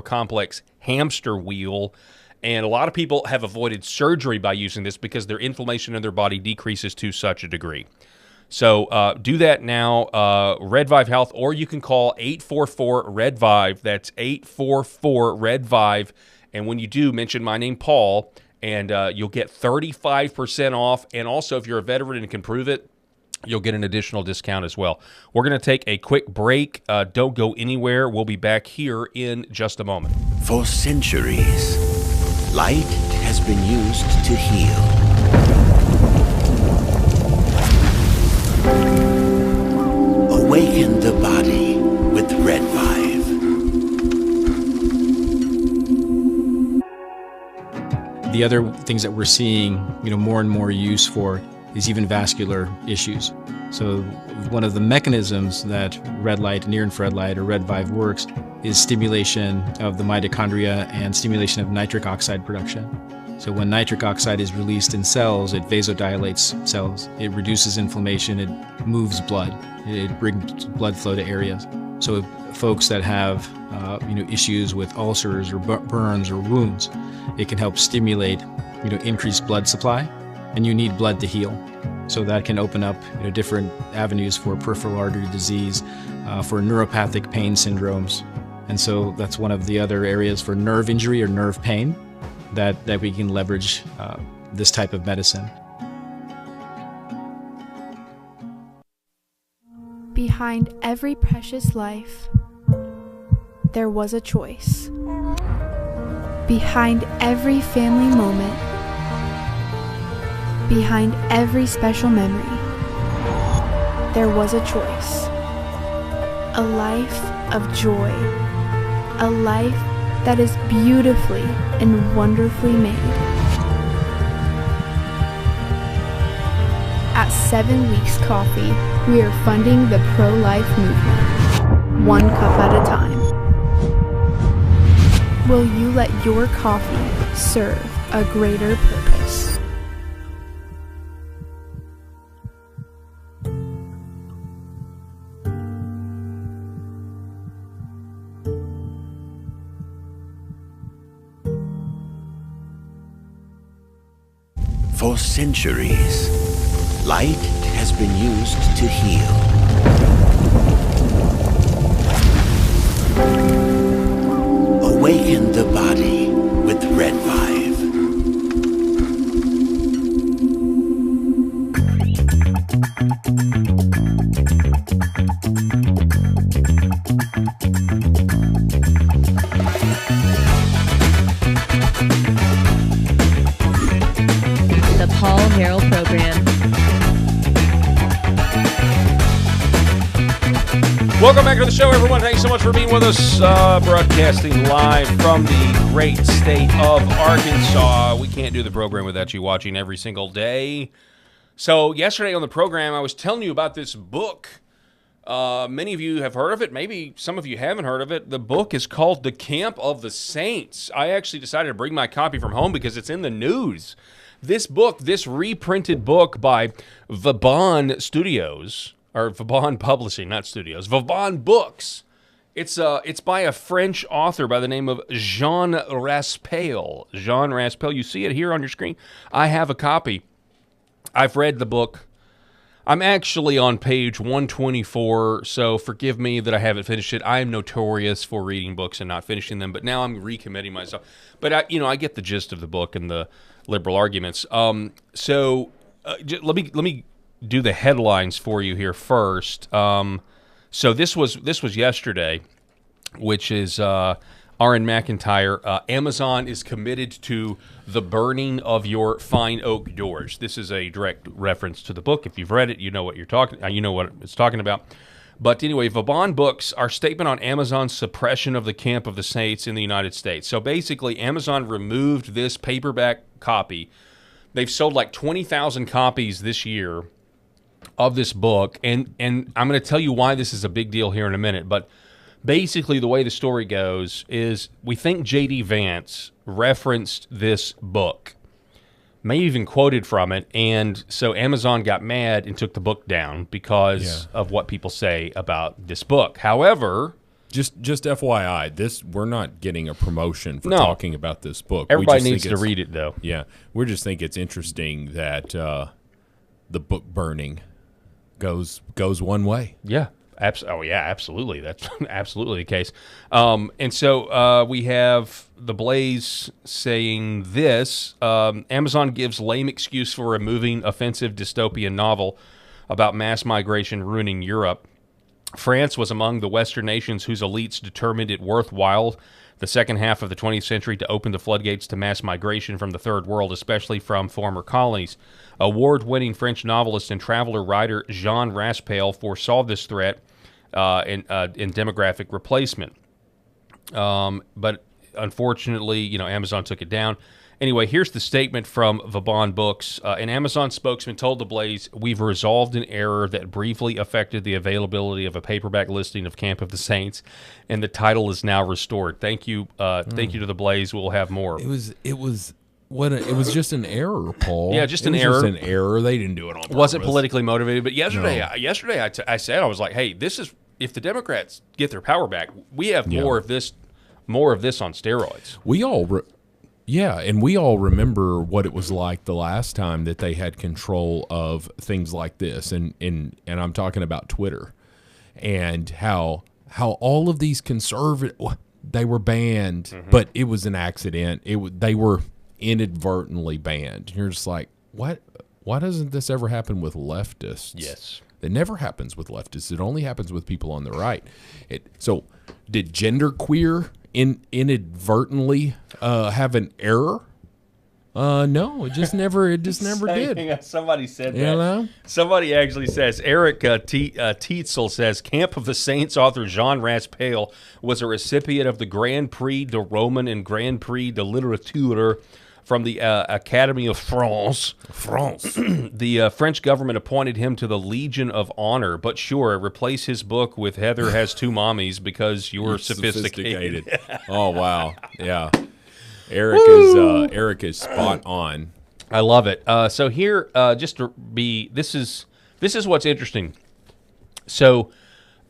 S1: complex hamster wheel. And a lot of people have avoided surgery by using this because their inflammation in their body decreases to such a degree. So do that now, Red Vive Health, or you can call 844-RED-VIVE. That's 844-RED-VIVE. And when you do, mention my name, Paul, and you'll get 35% off. And also, if you're a veteran and can prove it, you'll get an additional discount as well. We're going to take a quick break. Don't go anywhere. We'll be back here in just a moment.
S4: For centuries, light has been used to heal. Awaken the body with Red Vive.
S6: The other things that we're seeing, more and more use for is even vascular issues. So one of the mechanisms that red light, near-infrared light, or Red Vive works is stimulation of the mitochondria and stimulation of nitric oxide production. So when nitric oxide is released in cells, it vasodilates cells. It reduces inflammation. It moves blood. It brings blood flow to areas. So folks that have issues with ulcers or burns or wounds, it can help stimulate increased blood supply. And you need blood to heal. So that can open up different avenues for peripheral artery disease, for neuropathic pain syndromes. And so that's one of the other areas for nerve injury or nerve pain that we can leverage this type of medicine.
S7: Behind every precious life, there was a choice. Behind every family moment, behind every special memory, there was a choice. A life of joy. A life that is beautifully and wonderfully made. At 7 Weeks Coffee, we are funding the pro-life movement, one cup at a time. Will you let your coffee serve a greater purpose?
S4: For centuries, light has been used to heal. Awaken the body with Red Vive.
S8: The Paul Harrell Program.
S1: Welcome back to the show, everyone. Thanks so much for being with us. Broadcasting live from the great state of Arkansas. We can't do the program without you watching every single day. So yesterday on the program, I was telling you about this book. Many of you have heard of it. Maybe some of you haven't heard of it. The book is called The Camp of the Saints. I actually decided to bring my copy from home because it's in the news. This book, this reprinted book by Vauban Studios, or Vauban Publishing, not Studios, Vauban Books. It's by a French author by the name of Jean Raspail. Jean Raspail. You see it here on your screen. I have a copy. I've read the book. I'm actually on page 124, so forgive me that I haven't finished it. I am notorious for reading books and not finishing them, but now I'm recommitting myself. But I get the gist of the book and the liberal arguments. Let me do the headlines for you here first. So this was yesterday, which is R.N. McIntyre. Amazon is committed to the burning of your fine oak doors. This is a direct reference to the book. If you've read it, you know what you know what it's talking about. But anyway, Vauban Books, our statement on Amazon's suppression of the Camp of the Saints in the United States. So basically, Amazon removed this paperback copy. They've sold like 20,000 copies this year of this book, and I'm going to tell you why this is a big deal here in a minute. But basically, the way the story goes is we think J.D. Vance referenced this book, may even quoted from it, and so Amazon got mad and took the book down because of what people say about this book. However,
S3: just FYI, we're not getting a promotion for talking about this book.
S1: Everybody needs to read it, though.
S3: Yeah, we just think it's interesting that the book burning goes one way.
S1: Yeah. Absolutely. That's absolutely the case. And so we have The Blaze saying this. Amazon gives lame excuse for removing offensive dystopian novel about mass migration ruining Europe. France was among the Western nations whose elites determined it worthwhile the second half of the 20th century to open the floodgates to mass migration from the Third World, especially from former colonies. Award-winning French novelist and traveler writer Jean Raspail foresaw this threat in demographic replacement. But unfortunately, Amazon took it down. Anyway, here's the statement from Vauban Books. An Amazon spokesman told The Blaze, "We've resolved an error that briefly affected the availability of a paperback listing of Camp of the Saints, and the title is now restored." Thank you to The Blaze. We'll have more.
S3: It was just an error, Paul.
S1: Yeah, just an error.
S3: Just an error. They didn't do it on purpose.
S1: Wasn't politically motivated. But yesterday I said, I was like, hey, this is, if the Democrats get their power back, we have more of this on steroids.
S3: We all remember what it was like the last time that they had control of things like this, and I'm talking about Twitter, and how all of these conservative, they were banned, but it was an accident. They were inadvertently banned. You're just like, what? Why doesn't this ever happen with leftists?
S1: Yes.
S3: It never happens with leftists. It only happens with people on the right. So did genderqueer inadvertently have an error? No, it just never did.
S1: Somebody said that.
S3: You know?
S1: Somebody actually says, Eric Tietzel says, Camp of the Saints author Jean Raspail was a recipient of the Grand Prix de Roman and Grand Prix de Littérature from the Academy of France. The French government appointed him to the Legion of Honor, but sure, replace his book with Heather Has Two Mommies because you're sophisticated.
S3: Oh, wow. Yeah. Eric is spot on.
S1: I love it. So here, this is what's interesting. So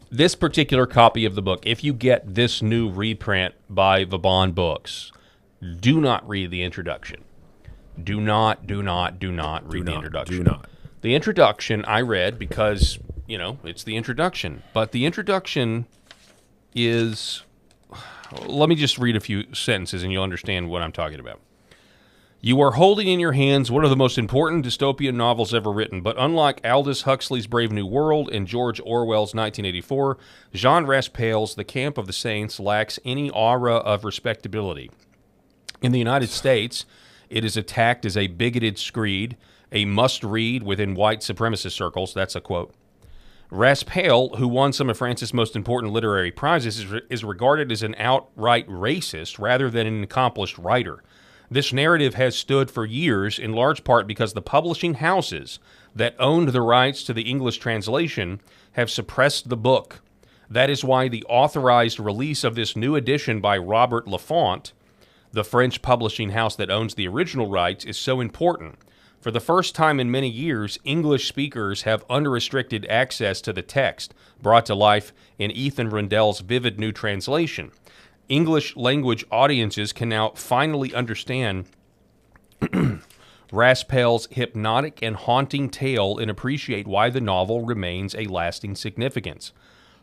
S1: this particular copy of the book, if you get this new reprint by Vauban Books, do not read the introduction. Do not read the introduction.
S3: Do not.
S1: The introduction I read because, it's the introduction. But the introduction is... Let me just read a few sentences and you'll understand what I'm talking about. You are holding in your hands one of the most important dystopian novels ever written, but unlike Aldous Huxley's Brave New World and George Orwell's 1984, Jean Raspail's The Camp of the Saints lacks any aura of respectability. In the United States, it is attacked as a bigoted screed, a must-read within white supremacist circles, that's a quote. Raspail, who won some of France's most important literary prizes, is regarded as an outright racist rather than an accomplished writer. This narrative has stood for years, in large part because the publishing houses that owned the rights to the English translation have suppressed the book. That is why the authorized release of this new edition by Robert Laffont, the French publishing house that owns the original rights, is so important. For the first time in many years, English speakers have unrestricted access to the text, brought to life in Ethan Rundell's vivid new translation. English language audiences can now finally understand Raspail's hypnotic and haunting tale and appreciate why the novel remains a lasting significance.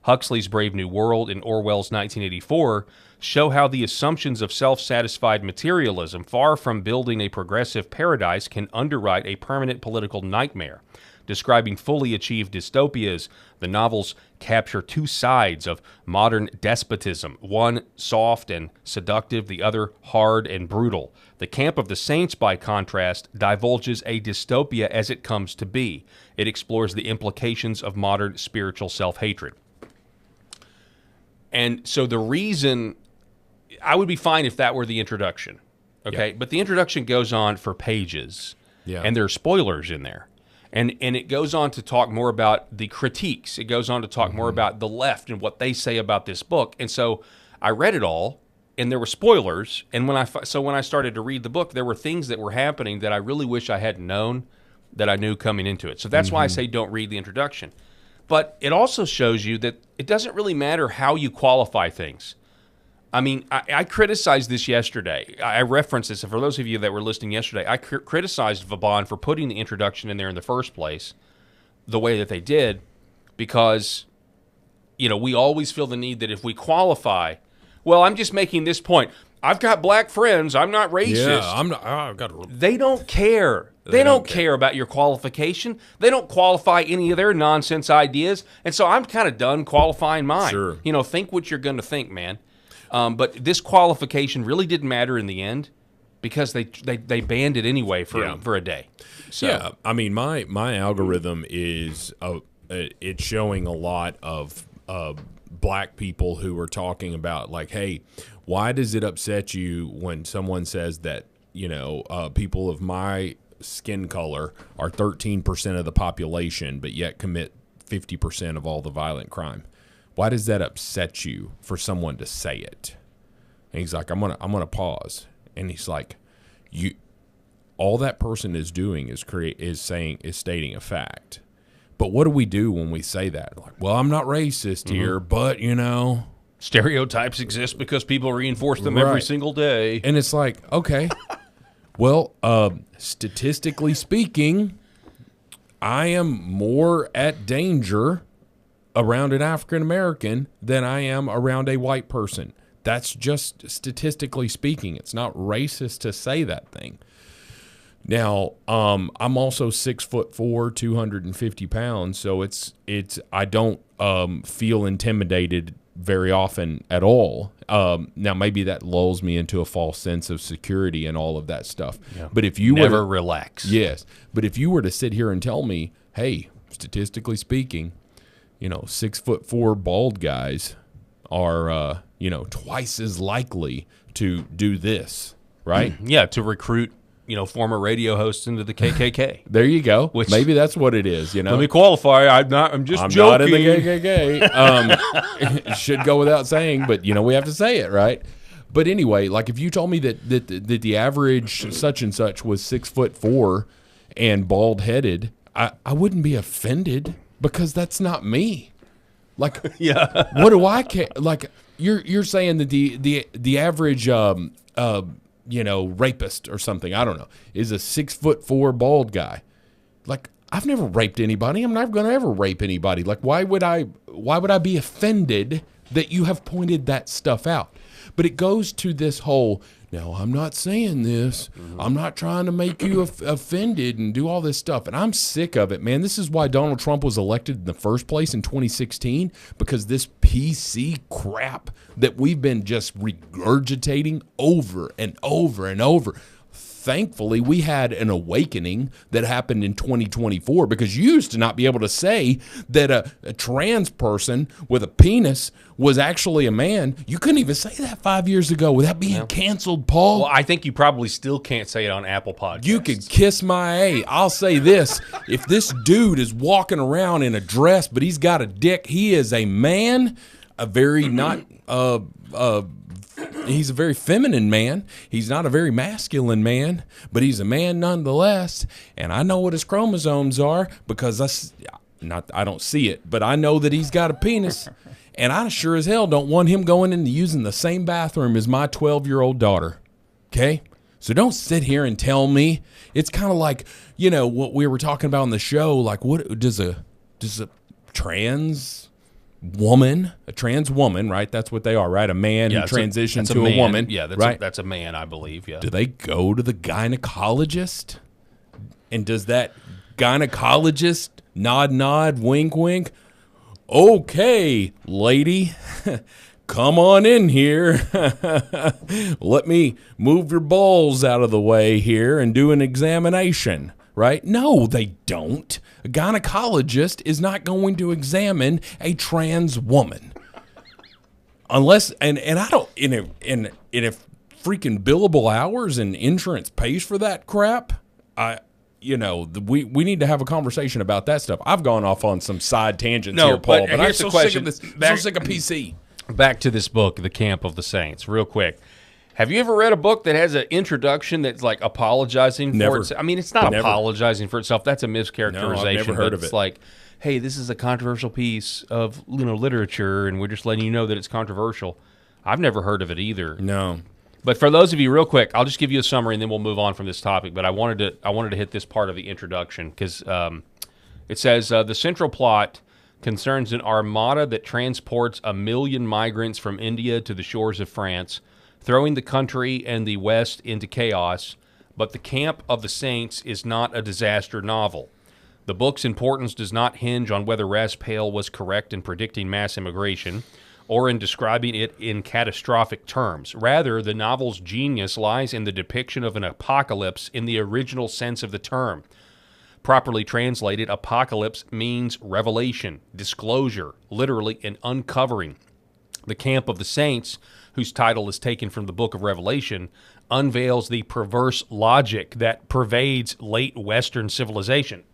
S1: Huxley's Brave New World and Orwell's 1984 show how the assumptions of self-satisfied materialism, far from building a progressive paradise, can underwrite a permanent political nightmare. Describing fully achieved dystopias, the novels capture two sides of modern despotism, one soft and seductive, the other hard and brutal. The Camp of the Saints, by contrast, divulges a dystopia as it comes to be. It explores the implications of modern spiritual self-hatred. And so the reason, I would be fine if that were the introduction, okay? Yeah. But the introduction goes on for pages, and there are spoilers in there. And it goes on to talk more about the critiques. It goes on to talk more about the left and what they say about this book. And so I read it all, and there were spoilers. And when I started to read the book, there were things that were happening that I really wish I hadn't known that I knew coming into it. So that's why I say don't read the introduction. But it also shows you that it doesn't really matter how you qualify things. I mean, I criticized this yesterday. I referenced this. And for those of you that were listening yesterday, I criticized Vaban for putting the introduction in there in the first place the way that they did because, you know, we always feel the need that if we qualify, well, I'm just making this point. I've got black friends. I'm not racist.
S3: Yeah, I'm not. I've got to...
S1: They don't care. They don't care about your qualification. They don't qualify any of their nonsense ideas. And so I'm kind of done qualifying mine.
S3: Sure.
S1: You know, think what you're going to think, man. But this qualification really didn't matter in the end because they banned it anyway for a day. So.
S3: Yeah, I mean, my algorithm is it's showing a lot of black people who are talking about like, hey, why does it upset you when someone says that, you know, people of my skin color are 13% of the population, but yet commit 50% of all the violent crime? Why does that upset you for someone to say it? And he's like, I'm gonna pause. And he's like, all that person is doing is stating a fact. But what do we do when we say that? Like, well, I'm not racist here, but you know,
S1: stereotypes exist because people reinforce them every single day.
S3: And it's like, okay, well, statistically speaking, I am more at danger around an African American than I am around a white person. That's just statistically speaking. It's not racist to say that thing. Now, I'm also 6'4", 250 pounds, so I don't feel intimidated very often at all. Now, maybe that lulls me into a false sense of security and all of that stuff.
S1: Yeah.
S3: But if you
S1: never relax.
S3: Yes, but if you were to sit here and tell me, hey, statistically speaking, you know, 6'4" bald guys are twice as likely to do this, right?
S1: Yeah, to recruit, you know, former radio hosts into the KKK.
S3: There you go. Maybe that's what it is. You know,
S1: let me qualify. I'm just joking.
S3: Not in the KKK. Should go without saying, but you know, we have to say it, right? But anyway, like if you told me that the average such and such was 6'4" and bald headed, I wouldn't be offended because that's not me. Like,
S1: yeah,
S3: what do I care? Like you're saying that the average rapist or something, I don't know, is a 6'4" bald guy. Like, I've never raped anybody. I'm not going to ever rape anybody. Like, why would I be offended that you have pointed that stuff out? But it goes to this whole, now, I'm not saying this. I'm not trying to make you offended and do all this stuff. And I'm sick of it, man. This is why Donald Trump was elected in the first place in 2016, because this PC crap that we've been just regurgitating over and over and over. thankfully, we had an awakening that happened in 2024 because you used to not be able to say that a trans person with a penis was actually a man. You couldn't even say that 5 years ago without being canceled, Paul.
S1: Well, I think you probably still can't say it on Apple Podcasts.
S3: You could kiss my A. I'll say this. If this dude is walking around in a dress, but he's got a dick, he is a man, a very not... he's a very feminine man. He's not a very masculine man, but he's a man nonetheless. And I know what his chromosomes are because I don't see it, but I know that he's got a penis. And I sure as hell don't want him going into using the same bathroom as my 12-year-old daughter. Okay? So don't sit here and tell me. It's kind of like, what we were talking about on the show. Like, what does a trans woman, right? That's what they are, right? A man who transitions to a woman.
S1: Yeah,
S3: right?
S1: That's a man, I believe, yeah.
S3: Do they go to the gynecologist? And does that gynecologist nod, wink, okay, lady, come on in here. Let me move your balls out of the way here and do an examination, right? No, they don't. A gynecologist is not going to examine a trans woman. Unless, and I don't, and if freaking billable hours and insurance pays for that crap, we need to have a conversation about that stuff. I've gone off on some side tangents here, Paul, but I'm so sick of this. I'm so sick of PC.
S1: Back to this book, The Camp of the Saints, real quick. Have you ever read a book that has an introduction that's like apologizing for itself? I mean, it's not apologizing for itself. That's a mischaracterization. No, I've never heard of it. It's like, hey, this is a controversial piece of literature, and we're just letting you know that it's controversial. I've never heard of it either.
S3: No.
S1: But for those of you, real quick, I'll just give you a summary, and then we'll move on from this topic. But I wanted to hit this part of the introduction because it says the central plot concerns an armada that transports 1 million migrants from India to the shores of France, throwing the country and the West into chaos. But The Camp of the Saints is not a disaster novel. The book's importance does not hinge on whether Raspail was correct in predicting mass immigration or in describing it in catastrophic terms. Rather, the novel's genius lies in the depiction of an apocalypse in the original sense of the term. Properly translated, apocalypse means revelation, disclosure, literally an uncovering. The Camp of the Saints, whose title is taken from the Book of Revelation, unveils the perverse logic that pervades late Western civilization,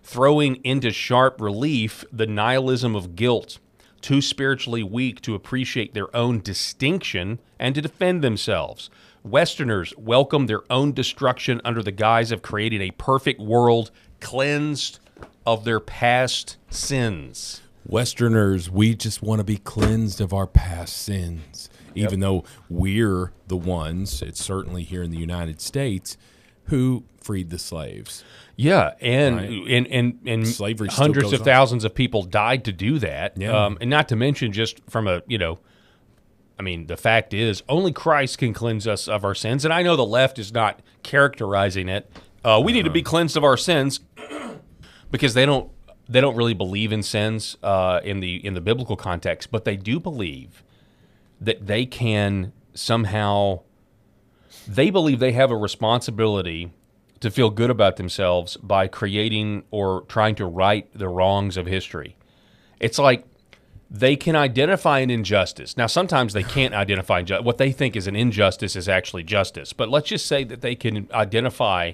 S1: throwing into sharp relief the nihilism of guilt, too spiritually weak to appreciate their own distinction and to defend themselves. Westerners welcome their own destruction under the guise of creating a perfect world cleansed of their past sins.
S3: Westerners, we just want to be cleansed of our past sins, even though we're the ones, it's certainly here in the United States, who freed the slaves.
S1: Yeah, and
S3: right?
S1: and
S3: slavery
S1: hundreds of thousands of people died to do that.
S3: Yeah.
S1: And not to mention just from a, the fact is only Christ can cleanse us of our sins. And I know the left is not characterizing it. We need to be cleansed of our sins because they don't really believe in sins in the biblical context, but they do believe that they can somehow, they believe they have a responsibility to feel good about themselves by creating or trying to right the wrongs of history. It's like they can identify an injustice. Now, sometimes they can't identify what they think is an injustice is actually justice. But let's just say that they can identify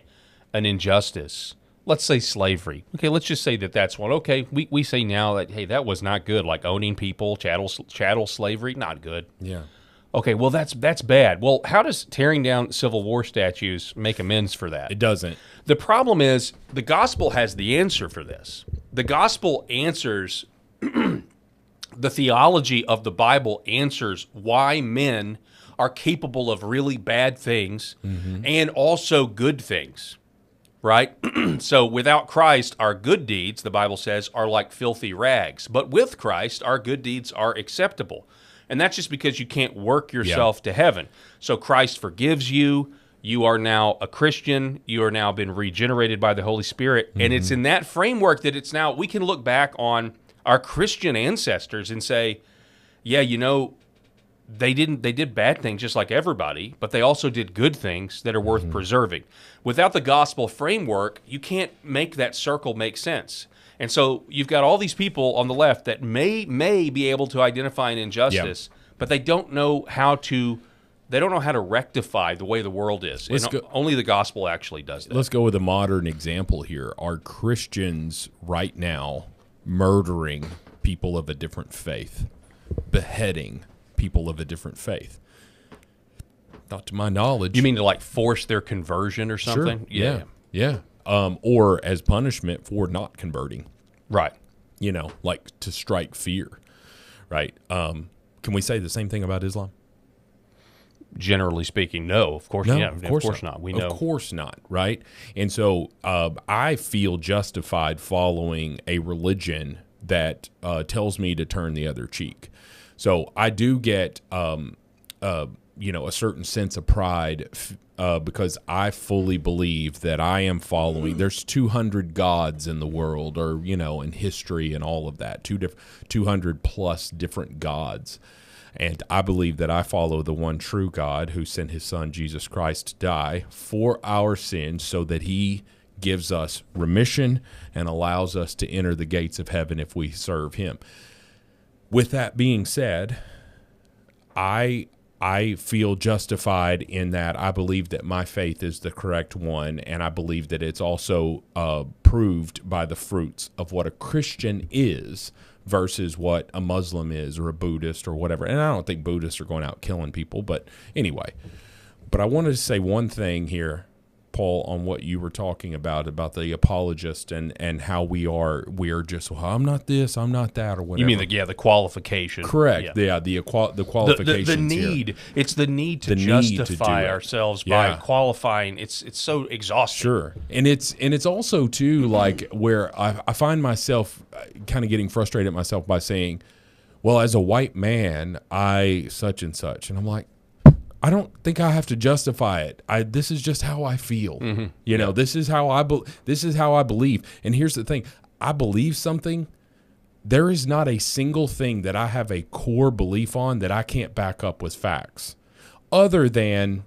S1: an injustice. Let's say slavery. Okay, let's just say that that's one. Okay, we say now that, hey, that was not good, like owning people, chattel slavery, not good.
S3: Yeah.
S1: Okay, well, that's bad. Well, how does tearing down Civil War statues make amends for that?
S3: It doesn't.
S1: The problem is the gospel has the answer for this. The gospel answers, the theology of the Bible answers why men are capable of really bad things and also good things, right? So without Christ, our good deeds, the Bible says, are like filthy rags. But with Christ, our good deeds are acceptable. And that's just because you can't work yourself to heaven. So Christ forgives you. You are now a Christian. You are now been regenerated by the Holy Spirit. And it's in that framework that it's now, we can look back on our Christian ancestors and say, yeah, they did bad things just like everybody, but they also did good things that are worth preserving. Without the gospel framework, you can't make that circle make sense. And so you've got all these people on the left that may be able to identify an injustice, but they don't know how to rectify the way the world is. Only the gospel actually does that.
S3: Let's go with a modern example here. Are Christians right now murdering people of a different faith, beheading people of a different faith? Not to my knowledge.
S1: You mean to like force their conversion or something?
S3: Sure. Yeah. Or as punishment for not converting.
S1: Right.
S3: Like to strike fear. Right. Can we say the same thing about Islam?
S1: Generally speaking, no. Of course,
S3: no,
S1: of course not. We know.
S3: Of course not, right? And so I feel justified following a religion that tells me to turn the other cheek. So I do get, a certain sense of pride because I fully believe that I am following. There's 200 gods in the world, or in history and all of that. 200 plus different gods. And I believe that I follow the one true God who sent his son, Jesus Christ, to die for our sins so that he gives us remission and allows us to enter the gates of heaven if we serve him. With that being said, I feel justified in that I believe that my faith is the correct one, and I believe that it's also proved by the fruits of what a Christian is versus what a Muslim is or a Buddhist or whatever. And I don't think Buddhists are going out killing people, but anyway. But I wanted to say one thing here, Paul, on what you were talking about the apologist and how we are just, well, I'm not this, I'm not that, or whatever.
S1: You mean the qualification?
S3: Correct. Yeah, the qualifications.
S1: The need. Here. It's the need to justify ourselves by qualifying. It's so exhausting.
S3: Sure, and it's also too like where I find myself kind of getting frustrated at myself by saying, well, as a white man, I such and such, and I'm like, I don't think I have to justify it. This is just how I feel. Mm-hmm. This is how I believe. And here's the thing: I believe something. There is not a single thing that I have a core belief on that I can't back up with facts, other than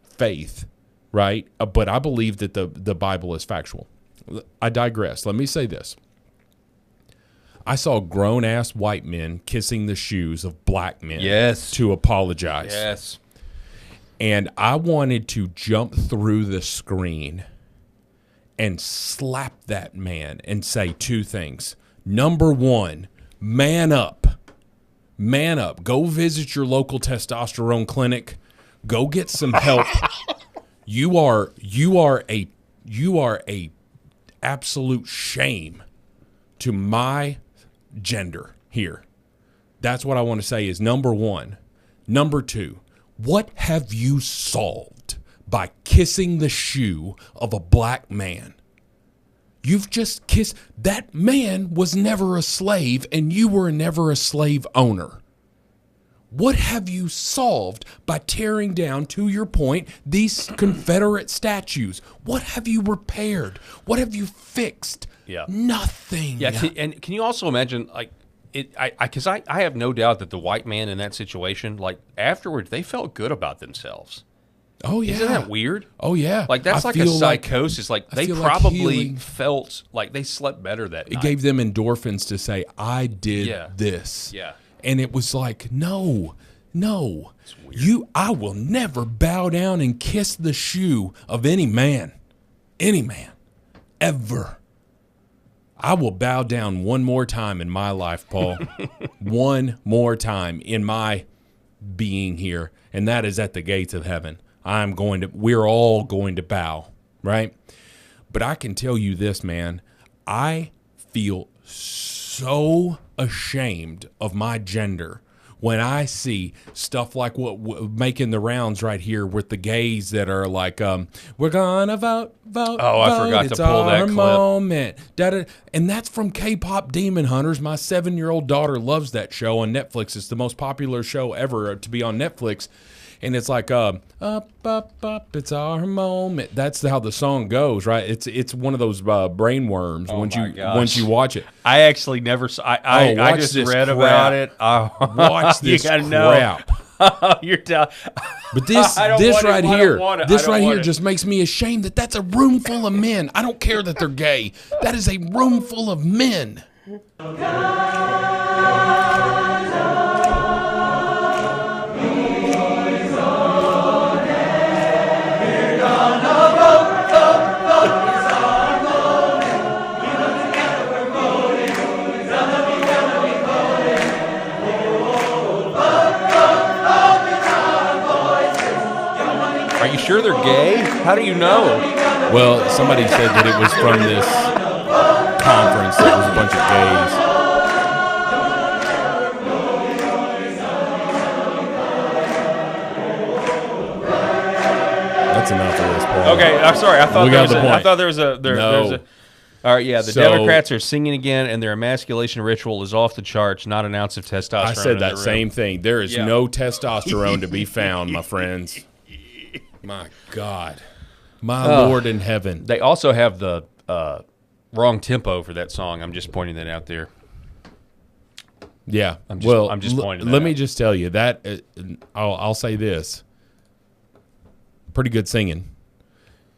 S3: faith, right? But I believe that the Bible is factual. I digress. Let me say this. I saw grown-ass white men kissing the shoes of black men to apologize.
S1: Yes.
S3: And I wanted to jump through the screen and slap that man and say two things. Number one, man up. Man up. Go visit your local testosterone clinic. Go get some help. You are a absolute shame to my gender here. That's what I want to say is number one. Number two, what have you solved by kissing the shoe of a black man? You've just kissed. That man was never a slave, and you were never a slave owner. What have you solved by tearing down, to your point, these Confederate statues? What have you repaired? What have you fixed?
S1: Yeah.
S3: Nothing.
S1: Yeah, and can you also imagine, like, because I have no doubt that the white man in that situation, like, afterwards, they felt good about themselves.
S3: Oh, yeah.
S1: Isn't that weird?
S3: Oh, yeah.
S1: Like, that's like a psychosis. Like they probably felt like they slept better that night.
S3: It gave them endorphins to say, I did this.
S1: Yeah. And
S3: it was like, no. I will never bow down and kiss the shoe of any man, ever. I will bow down one more time in my life, Paul. One more time in my being here, and that is at the gates of heaven. We're all going to bow, right? But I can tell you this, man. I feel so ashamed of my gender when I see stuff like what making the rounds right here with the gays that are like, we're gonna vote.
S1: Oh, I forgot to pull that clip.
S3: Moment. And that's from K-pop Demon Hunters. My 7-year-old daughter loves that show on Netflix. It's the most popular show ever to be on Netflix. and it's like up, up, it's our moment. That's how the song goes, right? It's one of those brain worms once you watch it.
S1: I actually never saw. I just read about it.
S3: Watch this crap.
S1: You're telling.
S3: But this right here just makes me ashamed that's a room full of men. I don't care that they're gay. That is a room full of men.
S1: Are you sure they're gay? How do you know?
S3: Well, somebody said that it was from this conference that was a bunch of gays. That's enough of this part.
S1: Okay, I'm sorry. I thought there was a.
S3: No.
S1: All right, yeah. The Democrats are singing again, and their emasculation ritual is off the charts. Not an ounce of testosterone.
S3: I said that same thing. There is no testosterone to be found, my friends. My God. My Lord in heaven.
S1: They also have the wrong tempo for that song. I'm just pointing that out there.
S3: Yeah.
S1: I'm just pointing that
S3: let
S1: out.
S3: me just tell you that I'll say this. Pretty good singing.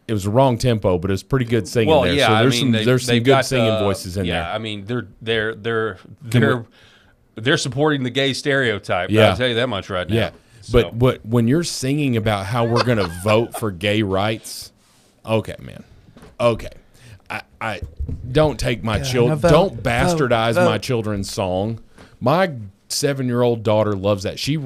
S3: It was the wrong tempo, but it was pretty good singing there.
S1: Yeah,
S3: so there's some good singing voices in there.
S1: Yeah, I mean they're supporting the gay stereotype.
S3: Yeah.
S1: I'll tell you that much right now.
S3: Yeah.
S1: So.
S3: But when you're singing about how we're going to vote for gay rights, okay, man. Okay. I don't take my children. Don't bastardize my children's song. My 7-year-old daughter loves that. She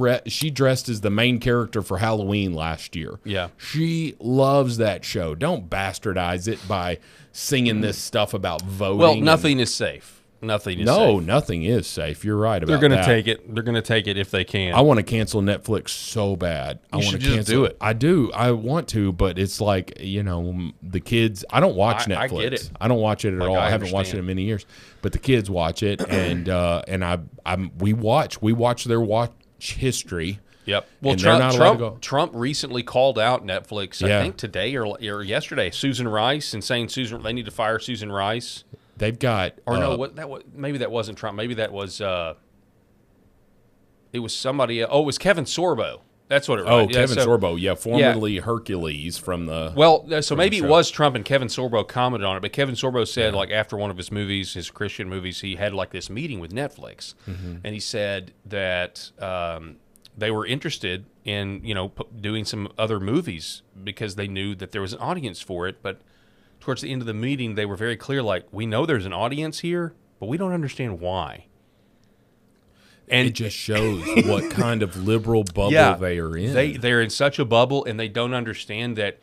S3: dressed as the main character for Halloween last year.
S1: Yeah.
S3: She loves that show. Don't bastardize it by singing this stuff about voting.
S1: Well, nothing is safe. Nothing is safe.
S3: No, nothing is safe. You're right about that.
S1: They're going to take it. They're going to take it if they can.
S3: I want to cancel Netflix so bad.
S1: You should just do it.
S3: I do. I want to, but it's like, the kids. I don't watch Netflix.
S1: I get it.
S3: I don't watch it at all. I haven't watched it
S1: understand.
S3: in many years. But the kids watch it, and we watch their watch history.
S1: Yep. Well, Trump recently called out Netflix. I think today or yesterday. Susan Rice and saying they need to fire Susan Rice.
S3: They've got
S1: maybe that wasn't Trump. Maybe that was it was somebody. Oh, it was Kevin Sorbo. That's what it was.
S3: Oh, Kevin Sorbo. Formerly Hercules from the.
S1: Well, so maybe it was Trump and Kevin Sorbo commented on it, but Kevin Sorbo said like after one of his movies, his Christian movies, he had like this meeting with Netflix, and he said that they were interested in doing some other movies because they knew that there was an audience for it, but. Towards the end of the meeting, they were very clear, like, we know there's an audience here, but we don't understand why. And
S3: it just shows what kind of liberal bubble they are in.
S1: They're in such a bubble, and they don't understand that.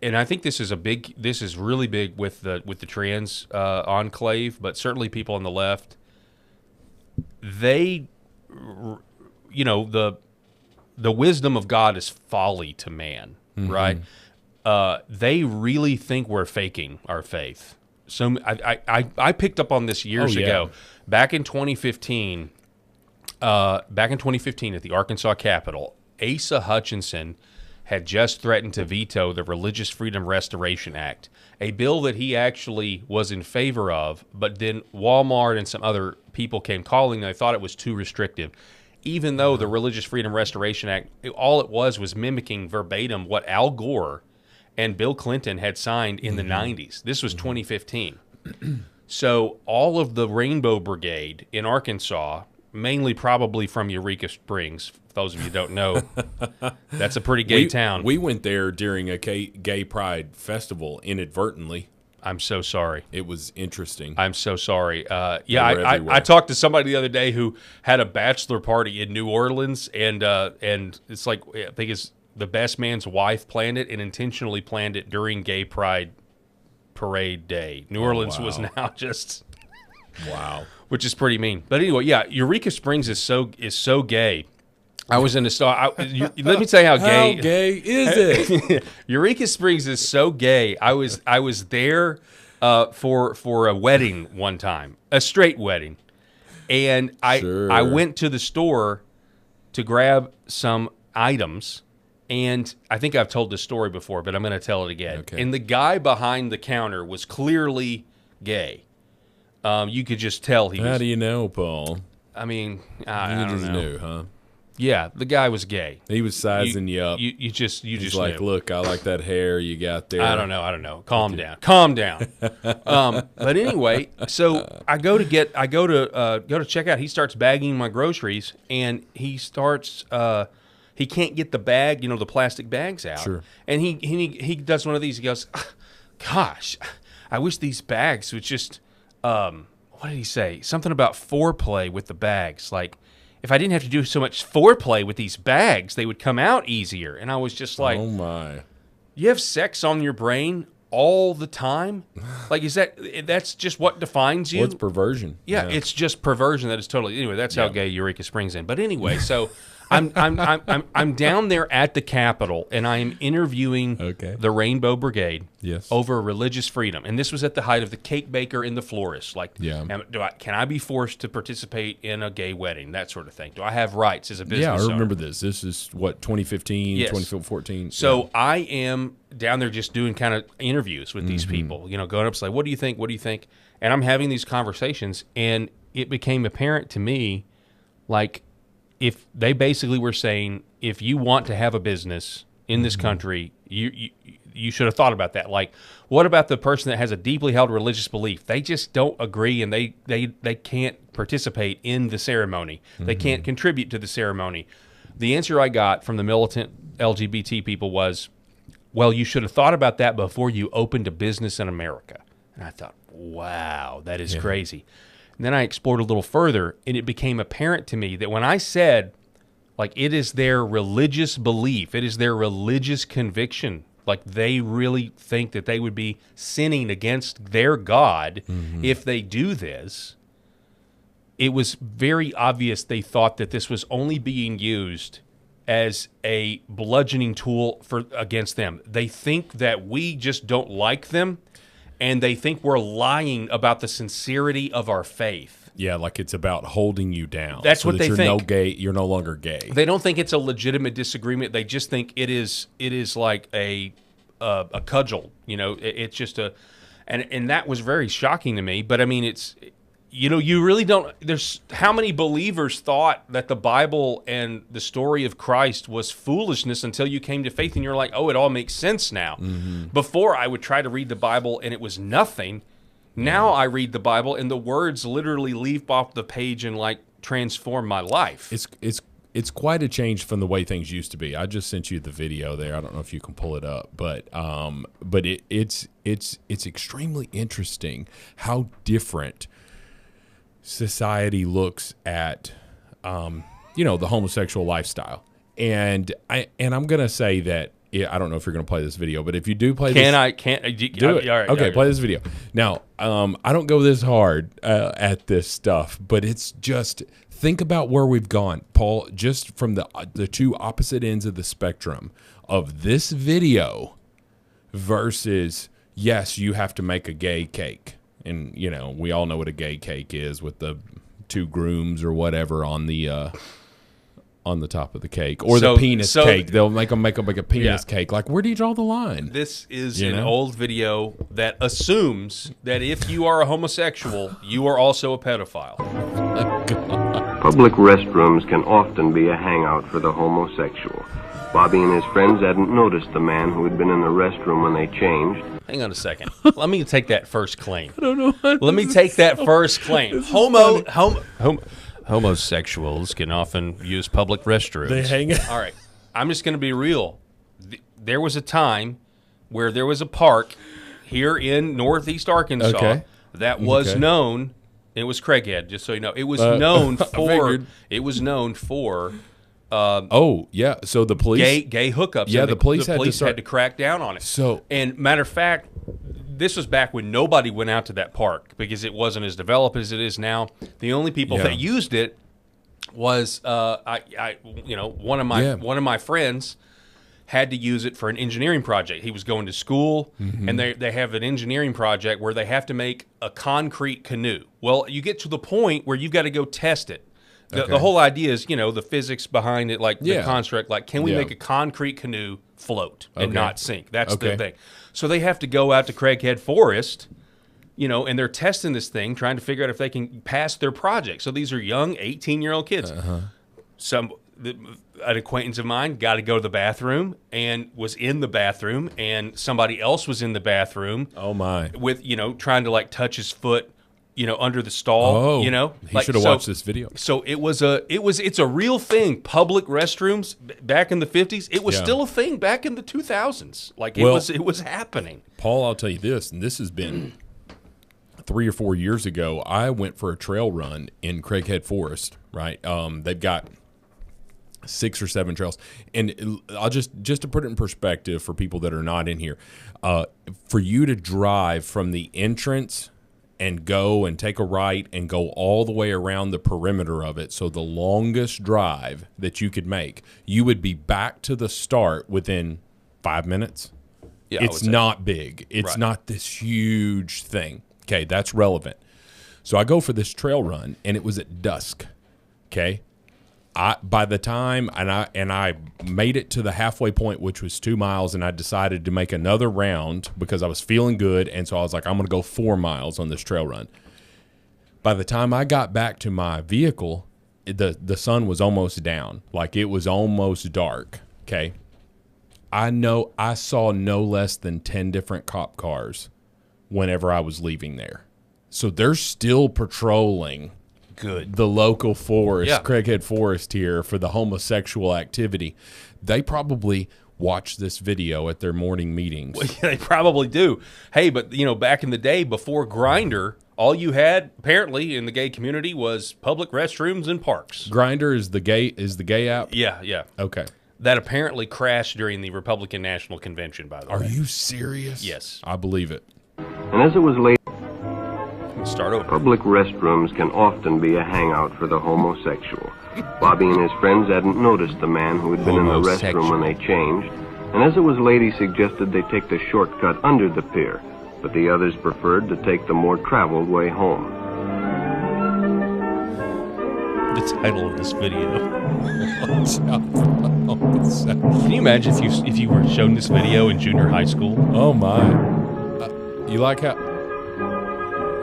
S1: And I think this is really big with the trans enclave, but certainly people on the left. They, the wisdom of God is folly to man, right? They really think we're faking our faith. So I picked up on this years ago. Back in 2015, at the Arkansas Capitol, Asa Hutchinson had just threatened to veto the Religious Freedom Restoration Act, a bill that he actually was in favor of, but then Walmart and some other people came calling, and they thought it was too restrictive. Even though the Religious Freedom Restoration Act, all it was mimicking verbatim what Al Gore and Bill Clinton had signed in the 90s. This was 2015. So all of the Rainbow Brigade in Arkansas, mainly probably from Eureka Springs, for those of you who don't know, that's a pretty gay town.
S3: We went there during a gay pride festival inadvertently.
S1: I'm so sorry.
S3: It was interesting.
S1: I'm so sorry. I talked to somebody the other day who had a bachelor party in New Orleans, and it's like, I think it's the best man's wife planned it and intentionally planned it during Gay Pride Parade Day. New Orleans was now just
S3: wow,
S1: which is pretty mean. But anyway, yeah, Eureka Springs is so gay. I was in the store. Let me tell you how gay.
S3: How gay is it?
S1: Eureka Springs is so gay. I was there for a wedding one time, a straight wedding, and I went to the store to grab some items, and I think I've told this story before, but I'm going to tell it again.
S3: Okay.
S1: And the guy behind the counter was clearly gay. You could just tell he was.
S3: How do you know, Paul?
S1: I mean,
S3: You
S1: I don't
S3: just
S1: know.
S3: knew, huh?
S1: Yeah, the guy was gay.
S3: He was sizing you up.
S1: You just
S3: He's like,
S1: knew.
S3: look, I like that hair you got there.
S1: I don't know. Calm down. But anyway, so I go to check out. He starts bagging my groceries, and he starts. He can't get the bag, the plastic bags out.
S3: Sure.
S1: And he does one of these. He goes, "Gosh, I wish these bags would just." What did he say? Something about foreplay with the bags, like. If I didn't have to do so much foreplay with these bags, they would come out easier. And I was just like,
S3: Oh, my.
S1: you have sex on your brain all the time? Like, that's just what defines you?
S3: What's perversion?
S1: Yeah, it's just perversion that is totally. Anyway, that's how gay Eureka Springs in. But anyway, so I'm down there at the Capitol, and I am interviewing the Rainbow Brigade over religious freedom. And this was at the height of the cake baker and the florist. Like, can I be forced to participate in a gay wedding? That sort of thing. Do I have rights as a business owner?
S3: I remember this. This is, 2015, 2014?
S1: So I am down there just doing kind of interviews with these people, going up, say, what do you think? What do you think? And I'm having these conversations, and it became apparent to me, like, if they basically were saying, if you want to have a business in this country, you should have thought about that. Like, what about the person that has a deeply held religious belief? They just don't agree, and they can't participate in the ceremony. They can't contribute to the ceremony. The answer I got from the militant LGBT people was, well, you should have thought about that before you opened a business in America. And I thought, wow, that is crazy. And then I explored a little further, and it became apparent to me that when I said, like, it is their religious belief, it is their religious conviction, like they really think that they would be sinning against their God if they do this, it was very obvious they thought that this was only being used as a bludgeoning tool against them. They think that we just don't like them, and they think we're lying about the sincerity of our faith.
S3: Yeah, like it's about holding you down.
S1: That's what they think.
S3: You're no longer gay.
S1: They don't think it's a legitimate disagreement. They just think it is like a cudgel. It's just and that was very shocking to me. But I mean, it's you really don't. There's how many believers thought that the Bible and the story of Christ was foolishness until you came to faith, and you're like, oh, it all makes sense now. Before, I would try to read the Bible and it was nothing. Now I read the Bible and the words literally leap off the page and like transform my life.
S3: It's quite a change from the way things used to be. I just sent you the video there. I don't know if you can pull it up, but it's extremely interesting how different society looks at the homosexual lifestyle. And I'm gonna say that. I don't know if you're going to play this video, but if you do play
S1: do it. All right,
S3: okay, play this video. Now, I don't go this hard at this stuff, but it's just, think about where we've gone, Paul, just from the two opposite ends of the spectrum of this video versus, yes, you have to make a gay cake. And, we all know what a gay cake is with the two grooms or whatever on the top of the cake, or the penis cake. They'll make them make a penis cake. Like, where do you draw the line?
S1: This is an old video that assumes that if you are a homosexual, you are also a pedophile.
S8: Public restrooms can often be a hangout for the homosexual. Bobby and his friends hadn't noticed the man who had been in the restroom when they changed.
S1: Hang on a second. Let me take that first claim. I don't know. Let me take that first claim. Homosexuals can often use public restrooms.
S3: They hang out.
S1: All right. I'm just going to be real. There was a time where there was a park here in Northeast Arkansas that was known. It was Craighead, just so you know. It was known for. It was known for.
S3: So the police
S1: gay hookups.
S3: Yeah, the police
S1: had to crack down on it.
S3: So,
S1: and matter of fact, this was back when nobody went out to that park because it wasn't as developed as it is now. The only people that used it was one of my friends had to use it for an engineering project. He was going to school, and they have an engineering project where they have to make a concrete canoe. Well, you get to the point where you've got to go test it. The whole idea is, the physics behind it, like the
S3: Yeah.
S1: construct, like can we
S3: Yeah.
S1: make a concrete canoe float and
S3: Okay.
S1: not sink? That's
S3: Okay.
S1: the thing. So they have to go out to Craighead Forest, and they're testing this thing, trying to figure out if they can pass their project. So these are young 18-year-old kids. An acquaintance of mine got to go to the bathroom and was in the bathroom, and somebody else was in the bathroom.
S3: Oh my!
S1: With trying to like touch his foot, under the stall.
S3: Oh, he should have watched this video.
S1: So it's a real thing. Public restrooms back in the 50s. It was still a thing back in the 2000s. Like it was happening.
S3: Paul, I'll tell you this, and this has been 3 or 4 years ago. I went for a trail run in Craighead Forest. Right, they've got 6 or 7 trails, and I'll just to put it in perspective for people that are not in here, for you to drive from the entrance and go and take a right and go all the way around the perimeter of it, so the longest drive that you could make, you would be back to the start within 5 minutes.
S1: Yeah,
S3: it's not big. It's not this huge thing. Okay, that's relevant. So I go for this trail run, and it was at dusk. Okay. By the time I made it to the halfway point, which was 2 miles, and I decided to make another round because I was feeling good, and so I was like, I'm going to go 4 miles on this trail run. By the time I got back to my vehicle, the sun was almost down, like it was almost dark. Okay, I saw no less than 10 different cop cars whenever I was leaving there, so they're still patrolling.
S1: Good.
S3: The local forest, Craighead Forest here, for the homosexual activity. They probably watch this video at their morning meetings.
S1: Well, yeah, they probably do. Hey, but back in the day before Grindr, all you had apparently in the gay community was public restrooms and parks.
S3: Grindr is the gay app?
S1: Yeah.
S3: Okay.
S1: That apparently crashed during the Republican National Convention, by the way.
S3: Are you serious?
S1: Yes.
S3: I believe it.
S8: And as it was late,
S1: start over.
S8: Public restrooms can often be a hangout for the homosexual. Bobby and his friends hadn't noticed the man who had been in the restroom when they changed, and as it was late, he suggested they take the shortcut under the pier, but the others preferred to take the more traveled way home.
S1: The title of this video. Can you imagine if you were shown this video in junior high school?
S3: Oh my! You like how?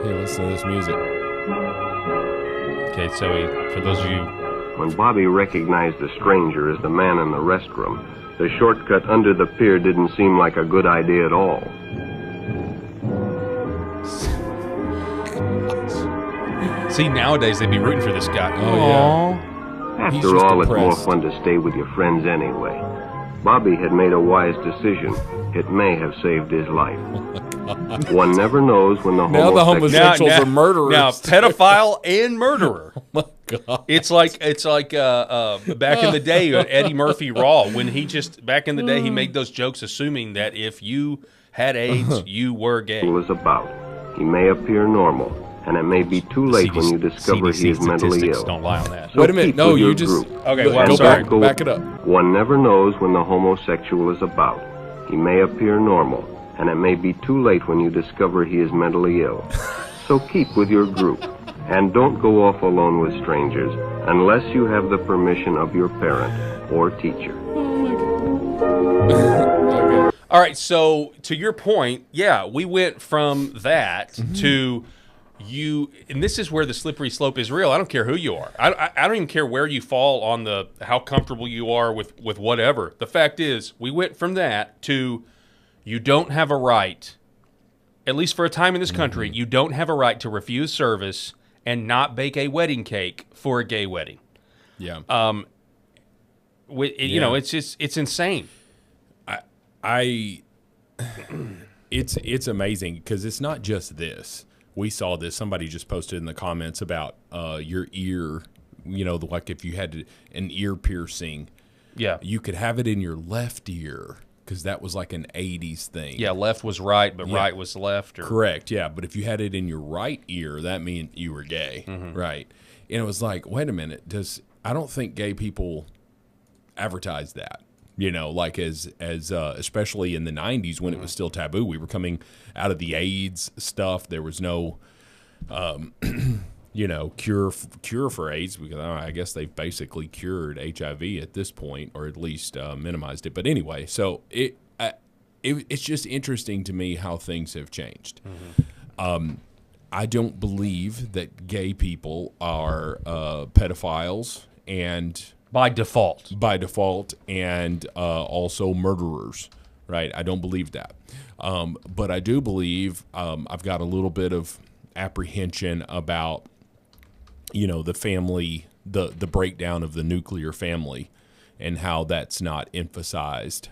S3: Hey, listen to this music.
S1: Okay, so for those of you...
S8: When Bobby recognized the stranger as the man in the restroom, the shortcut under the pier didn't seem like a good idea at all.
S1: See, nowadays they'd be rooting for this guy.
S3: Oh, yeah.
S8: After all, it's more fun to stay with your friends anyway. Bobby had made a wise decision. It may have saved his life. One never knows when the
S3: homosexuals are murderers.
S1: Now, pedophile and murderer.
S3: Oh my God.
S1: It's like back in the day, Eddie Murphy Raw, when he back in the day, he made those jokes assuming that if you had AIDS, you were gay.
S8: ...is about. He may appear normal, and it may be too late when you discover he is mentally ill.
S1: Don't lie on that.
S8: So
S3: wait a minute. No, you just...
S1: Okay, well,
S3: go
S1: I'm sorry.
S3: back it up.
S8: One never knows when the homosexual is about. He may appear normal, and it may be too late when you discover he is mentally ill. So keep with your group, and don't go off alone with strangers unless you have the permission of your parent or teacher.
S3: Okay.
S1: All right, so to your point, yeah, we went from that to you, and this is where the slippery slope is real. I don't care who you are. I don't even care where you fall on how comfortable you are with whatever. The fact is, we went from that to you don't have a right, at least for a time in this country, you don't have a right to refuse service and not bake a wedding cake for a gay wedding.
S3: Yeah.
S1: You know, it's just, it's insane.
S3: It's amazing because it's not just this. We saw this. Somebody just posted in the comments about your ear. You know, like if you had an ear piercing, you could have it in your left ear because that was like an 80s thing.
S1: Yeah, left was right, but right was left.
S3: Correct, yeah. But if you had it in your right ear, that meant you were gay, right? And it was like, wait a minute, I don't think gay people advertise that. You know, like as especially in the 90s when it was still taboo. We were coming out of the AIDS stuff. There was no, cure for AIDS, because I guess they've basically cured HIV at this point, or at least minimized it. But anyway, so it's just interesting to me how things have changed. I don't believe that gay people are pedophiles and
S1: by default,
S3: and also murderers, right? I don't believe that. But I do believe I've got a little bit of apprehension about, the family, the breakdown of the nuclear family, and how that's not emphasized.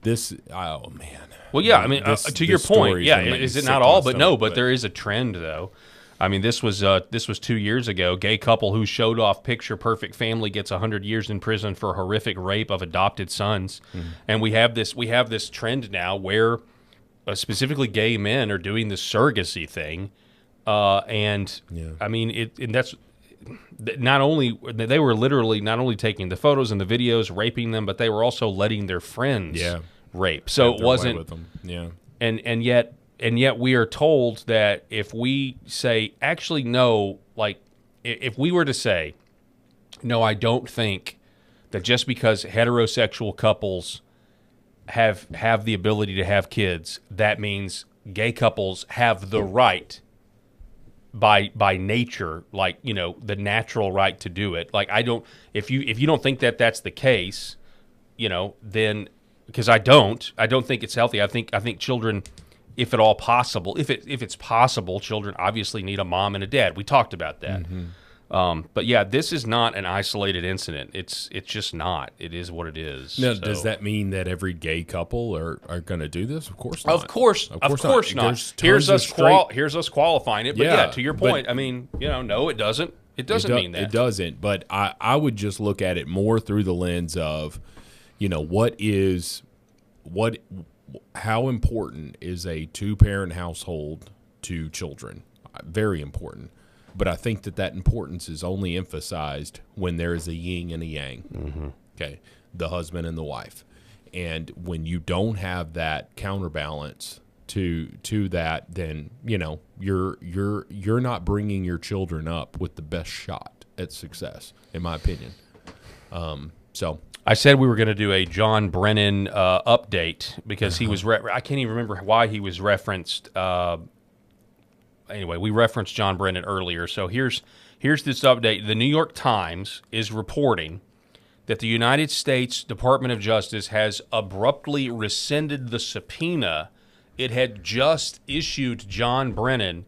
S3: This, oh man.
S1: Well, yeah, I mean, to your point, yeah, is it not all? But no, but there is a trend, though. I mean, this was 2 years ago. Gay couple who showed off picture-perfect family gets 100 years in prison for horrific rape of adopted sons. And we have this trend now where specifically gay men are doing the surrogacy thing. I mean, that's not only they were literally not only taking the photos and the videos, raping them, but they were also letting their friends rape. So it wasn't
S3: with them.
S1: And yet we are told that if we say, actually, no, like if we were to say, no, I don't think that just because heterosexual couples have the ability to have kids, that means gay couples have the right by nature, like, the natural right to do it. Like, I don't, if you don't think that that's the case, then, because I don't think it's healthy. I think children, if at all possible, if it's possible, children obviously need a mom and a dad. We talked about that. But yeah, this is not an isolated incident. It's just not. It is what it is.
S3: Now, does that mean that every gay couple are going to do this? Of course not.
S1: Of course not. Here's us qualifying it. But yeah, to your point, I mean, no, it doesn't. It doesn't mean that.
S3: It doesn't. But I would just look at it more through the lens of, how important is a two-parent household to children? Very important. But I think that importance is only emphasized when there is a yin and a yang, okay, the husband and the wife. And when you don't have that counterbalance to that, then, you're not bringing your children up with the best shot at success, in my opinion. So
S1: I said we were going to do a John Brennan update because he was I can't even remember why he was referenced. Anyway, we referenced John Brennan earlier, so here's this update. The New York Times is reporting that the United States Department of Justice has abruptly rescinded the subpoena it had just issued John Brennan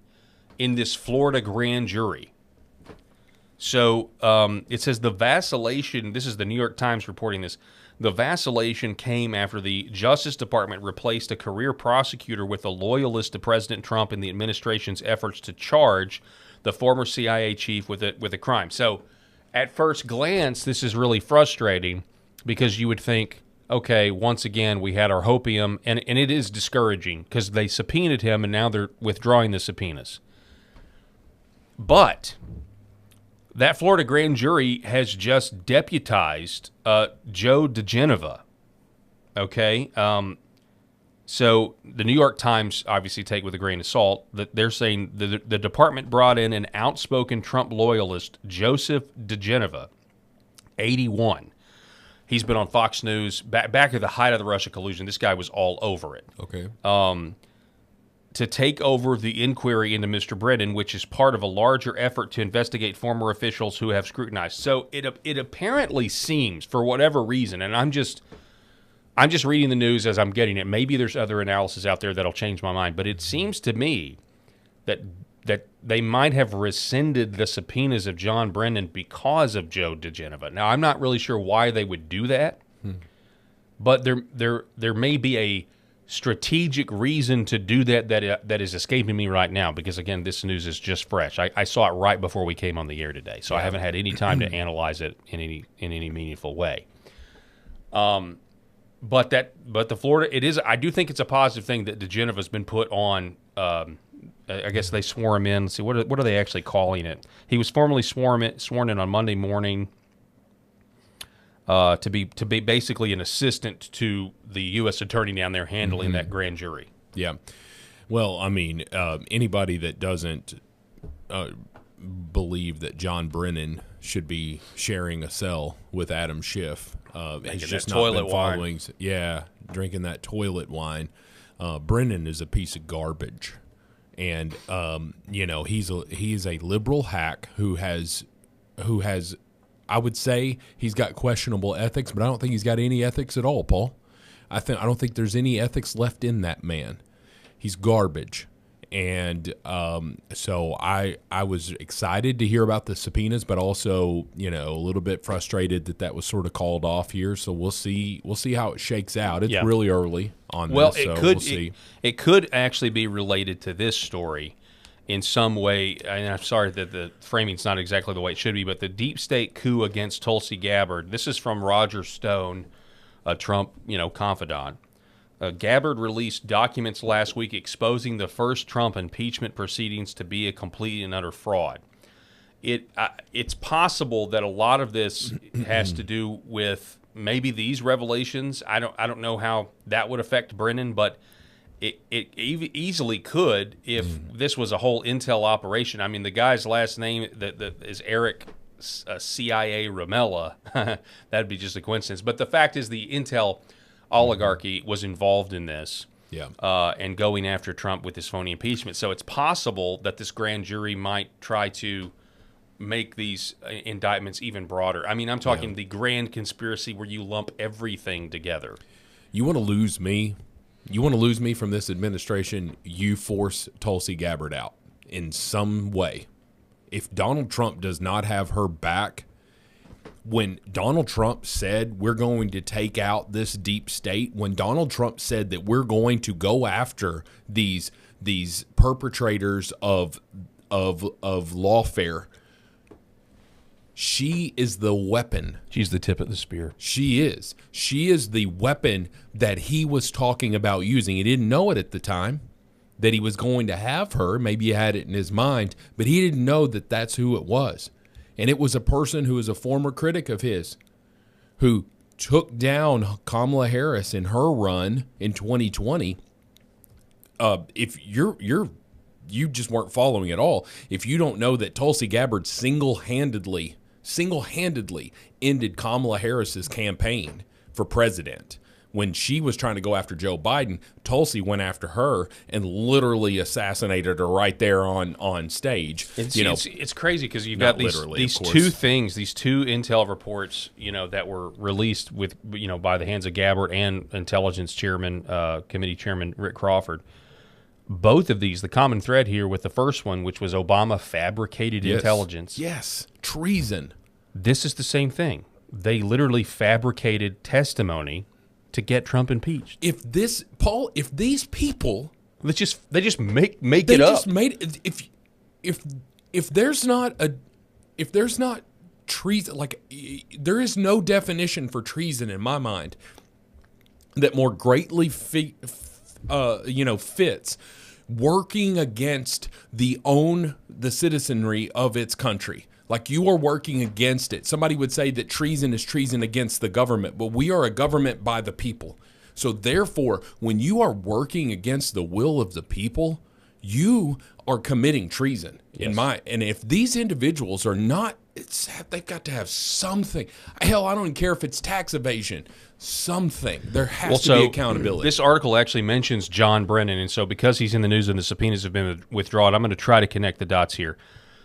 S1: in this Florida grand jury. So it says the vacillation, this is the New York Times reporting this, the vacillation came after the Justice Department replaced a career prosecutor with a loyalist to President Trump in the administration's efforts to charge the former CIA chief with a crime. So at first glance, this is really frustrating because you would think, okay, once again, we had our hopium, and it is discouraging because they subpoenaed him and now they're withdrawing the subpoenas. But that Florida grand jury has just deputized Joe DeGeneva, okay? So the New York Times obviously take with a grain of salt that they're saying the department brought in an outspoken Trump loyalist, Joseph DeGeneva, 81. He's been on Fox News back at the height of the Russia collusion. This guy was all over it.
S3: Okay.
S1: To take over the inquiry into Mr. Brennan, which is part of a larger effort to investigate former officials who have scrutinized. So it apparently seems, for whatever reason, and I'm just reading the news as I'm getting it. Maybe there's other analysis out there that'll change my mind, but it seems to me that they might have rescinded the subpoenas of John Brennan because of Joe DeGeneva. Now, I'm not really sure why they would do that, but there may be a strategic reason to do that is escaping me right now because, again, this news is just fresh. I saw it right before we came on the air today, so I haven't had any time to analyze it in any meaningful way. But the Florida, it is. I do think it's a positive thing that DeGeneva's been put on. I guess they swore him in. Let's see, what are they actually calling it? He was formally sworn in on Monday morning to be basically an assistant to the U.S. attorney down there handling that grand jury.
S3: Yeah. Well, I mean, anybody that doesn't believe that John Brennan should be sharing a cell with Adam Schiff. He's just not
S1: toilet
S3: been following. Yeah, drinking that toilet wine. Brennan is a piece of garbage, and he's a liberal hack who has. I would say he's got questionable ethics, but I don't think he's got any ethics at all, Paul. I don't think there's any ethics left in that man. He's garbage. And so I was excited to hear about the subpoenas, but also, a little bit frustrated that was sort of called off here. So we'll see how it shakes out. It's really early on this, so we'll see.
S1: It could actually be related to this story in some way. And I'm sorry that the framing's not exactly the way it should be, but the deep state coup against Tulsi Gabbard. This is from Roger Stone, a Trump, confidant. Gabbard released documents last week exposing the first Trump impeachment proceedings to be a complete and utter fraud. It's possible that a lot of this has to do with maybe these revelations. I don't know how that would affect Brennan, but it easily could if this was a whole intel operation. I mean, the guy's last name that is Eric CIA Ramella. That'd be just a coincidence. But the fact is, the intel oligarchy was involved in this, and going after Trump with his phony impeachment. So it's possible that this grand jury might try to make these indictments even broader. I mean, I'm talking the grand conspiracy where you lump everything together.
S3: You want to lose me? You want to lose me from this administration? You force Tulsi Gabbard out in some way. If Donald Trump does not have her back, when Donald Trump said we're going to take out this deep state, when Donald Trump said that we're going to go after these perpetrators of lawfare, she is the weapon.
S1: She's the tip of the spear.
S3: She is. She is the weapon that he was talking about using. He didn't know it at the time that he was going to have her. Maybe he had it in his mind, but he didn't know that that's who it was. And it was a person who is a former critic of his who took down Kamala Harris in her run in 2020. If you just weren't following at all, if you don't know that Tulsi Gabbard single-handedly ended Kamala Harris's campaign for president. When she was trying to go after Joe Biden, Tulsi went after her and literally assassinated her right there on stage.
S1: It's crazy because you've got these two things, these two intel reports, that were released with, by the hands of Gabbard and Intelligence Chairman, Committee Chairman Rick Crawford. Both of these, the common thread here with the first one, which was Obama fabricated intelligence.
S3: Yes, treason.
S1: This is the same thing. They literally fabricated testimony to get Trump impeached.
S3: If these people,
S1: they just make it up.
S3: If there's not treason, like there is no definition for treason in my mind that more greatly fits working against the citizenry of its country. Like you are working against it. Somebody would say that treason is treason against the government, but we are a government by the people. So therefore, when you are working against the will of the people, you are committing treason.
S1: Yes.
S3: And if these individuals are not, they've got to have something. Hell, I don't even care if it's tax evasion. Something. There has to be accountability.
S1: This article actually mentions John Brennan, and so because he's in the news and the subpoenas have been withdrawn, I'm going to try to connect the dots here.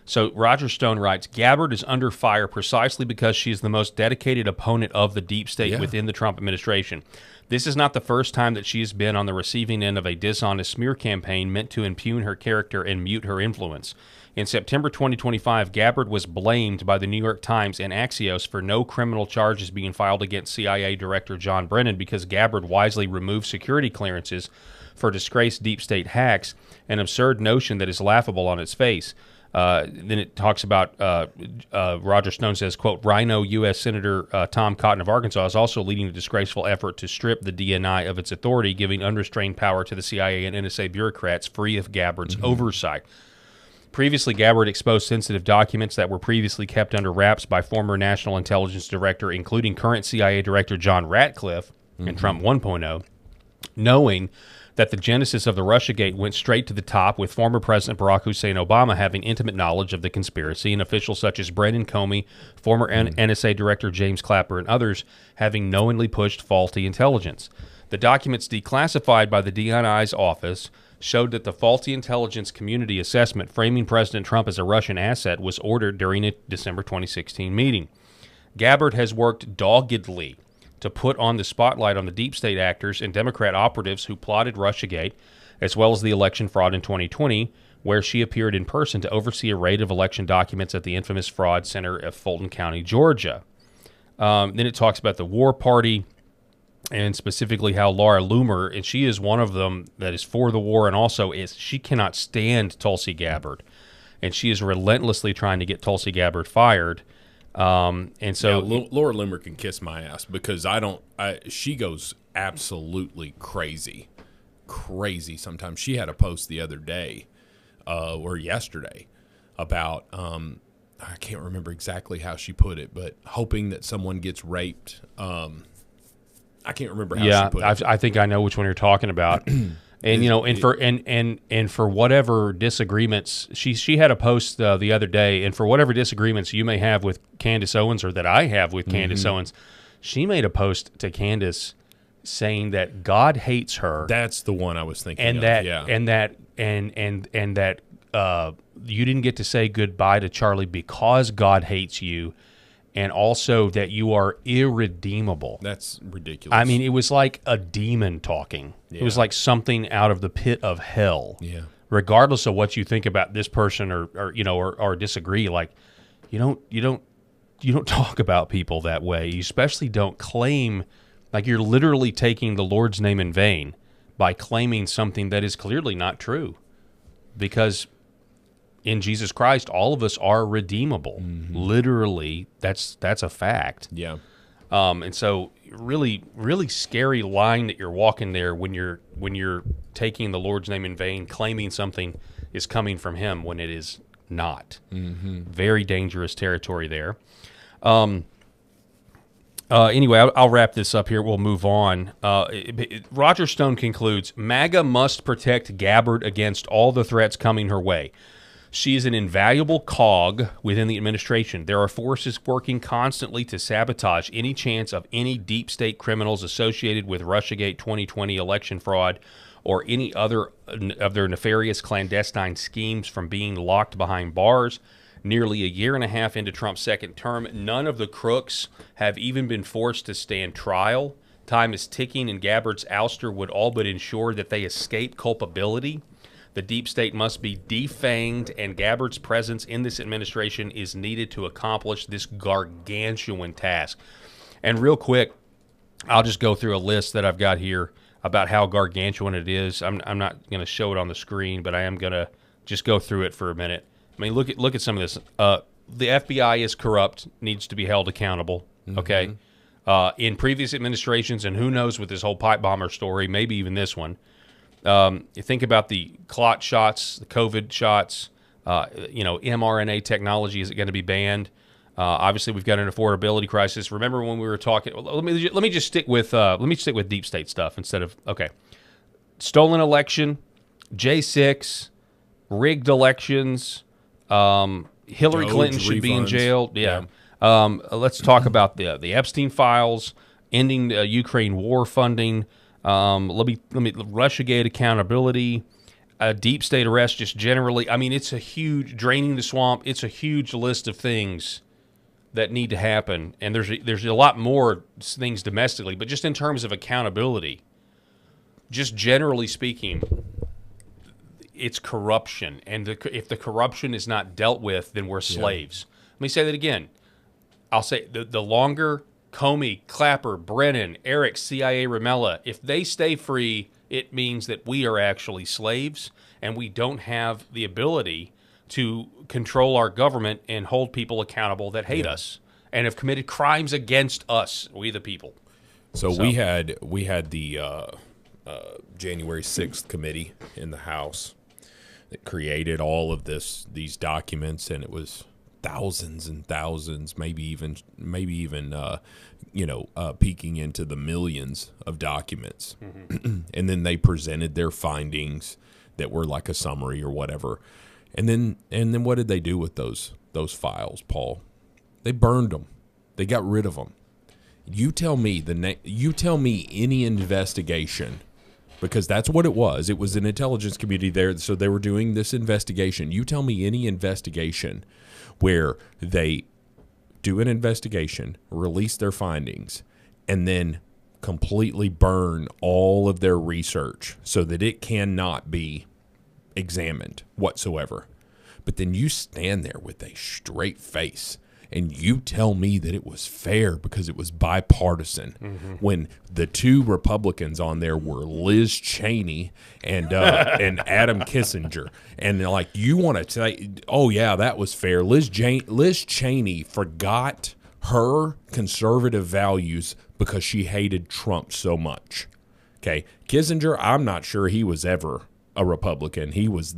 S1: So Roger Stone writes, Gabbard is under fire precisely because she is the most dedicated opponent of the deep state within the Trump administration. This is not the first time that she has been on the receiving end of a dishonest smear campaign meant to impugn her character and mute her influence. In September 2025, Gabbard was blamed by the New York Times and Axios for no criminal charges being filed against CIA Director John Brennan because Gabbard wisely removed security clearances for disgraced deep state hacks, an absurd notion that is laughable on its face. Then it talks about, Roger Stone says, quote, Rhino U.S. Senator Tom Cotton of Arkansas is also leading a disgraceful effort to strip the DNI of its authority, giving unrestrained power to the CIA and NSA bureaucrats free of Gabbard's oversight. Previously, Gabbard exposed sensitive documents that were previously kept under wraps by former National Intelligence Director, including current CIA Director John Ratcliffe and Trump 1.0, knowing that the genesis of the Russiagate went straight to the top, with former President Barack Hussein Obama having intimate knowledge of the conspiracy, and officials such as Brendan Comey, former NSA Director James Clapper, and others having knowingly pushed faulty intelligence. The documents declassified by the DNI's office showed that the faulty intelligence community assessment framing President Trump as a Russian asset was ordered during a December 2016 meeting. Gabbard has worked doggedly to put on the spotlight on the deep state actors and Democrat operatives who plotted Russiagate, as well as the election fraud in 2020, where she appeared in person to oversee a raid of election documents at the infamous Fraud Center of Fulton County, Georgia. Then it talks about the War Party, and specifically how Laura Loomer, and she is one of them that is for the war, and also she cannot stand Tulsi Gabbard, and she is relentlessly trying to get Tulsi Gabbard fired. And so
S3: Laura Loomer can kiss my ass, because she goes absolutely crazy sometimes. She had a post the other day or yesterday about I can't remember exactly how she put it, but hoping that someone gets raped. I can't remember how she put it.
S1: I think I know which one you're talking about. And for whatever disagreements, she had a post the other day, and for whatever disagreements you may have with Candace Owens, or that I have with Candace Owens, she made a post to Candace saying that God hates her.
S3: That's the one I was thinking
S1: and
S3: of.
S1: that
S3: yeah.
S1: and that you didn't get to say goodbye to Charlie because God hates you. And also that you are irredeemable.
S3: That's ridiculous.
S1: I mean, it was like a demon talking. Yeah. It was like something out of the pit of hell.
S3: Yeah.
S1: Regardless of what you think about this person or disagree, like you don't talk about people that way. You especially don't claim, like, you're literally taking the Lord's name in vain by claiming something that is clearly not true. Because in Jesus Christ, all of us are redeemable. Literally, that's a fact.
S3: Yeah.
S1: And so, really, really scary line that you're walking there when you're taking the Lord's name in vain, claiming something is coming from Him when it is not. Very dangerous territory there. Anyway, I'll wrap this up here. We'll move on. Roger Stone concludes, MAGA must protect Gabbard against all the threats coming her way. She is an invaluable cog within the administration. There are forces working constantly to sabotage any chance of any deep state criminals associated with Russiagate 2020 election fraud or any other of their nefarious clandestine schemes from being locked behind bars. Nearly a year and a half into Trump's second term, none of the crooks have even been forced to stand trial. Time is ticking, and Gabbard's ouster would all but ensure that they escape culpability. The deep state must be defanged, and Gabbard's presence in this administration is needed to accomplish this gargantuan task. And real quick, I'll just go through a list that I've got here about how gargantuan it is. I'm not going to show it on the screen, but I am going to just go through it for a minute. I mean, look at some of this. The FBI is corrupt, needs to be held accountable, okay? In previous administrations, and who knows with this whole pipe bomber story, maybe even this one, you think about the clot shots, the COVID shots, mRNA technology, is it going to be banned? Obviously, we've got an affordability crisis. Remember when we were talking? Let me just stick with deep state stuff instead of stolen election, J6, rigged elections. Hillary Clinton should be in jail. Yeah. Let's talk about the Epstein files, ending Ukraine war funding. Let me Russiagate accountability, deep state arrest just generally. I mean, it's a huge, draining the swamp. It's a huge list of things that need to happen, and there's a lot more things domestically, but just in terms of accountability, just generally speaking, it's corruption, and if the corruption is not dealt with, then we're slaves. Let me say that again. I'll say the longer Comey, Clapper, Brennan, Eric, CIA, Ramella, if they stay free, it means that we are actually slaves, and we don't have the ability to control our government and hold people accountable that hate us and have committed crimes against us, we the people.
S3: So we had the January 6th committee in the House that created all of these documents, and it was thousands and thousands, maybe even peeking into the millions of documents. And then they presented their findings that were like a summary or whatever. And then what did they do with those files, Paul? They burned them. They got rid of them. You tell me any investigation, because that's what it was. It was an intelligence committee there, so they were doing this investigation. You tell me any investigation where they do an investigation, release their findings, and then completely burn all of their research so that it cannot be examined whatsoever. But then you stand there with a straight face and you tell me that it was fair because it was bipartisan, when the two Republicans on there were Liz Cheney and Adam Kissinger. And like, you want to say, oh yeah, that was fair. Liz Cheney forgot her conservative values because she hated Trump so much. Okay. Kissinger, I'm not sure he was ever a Republican. He was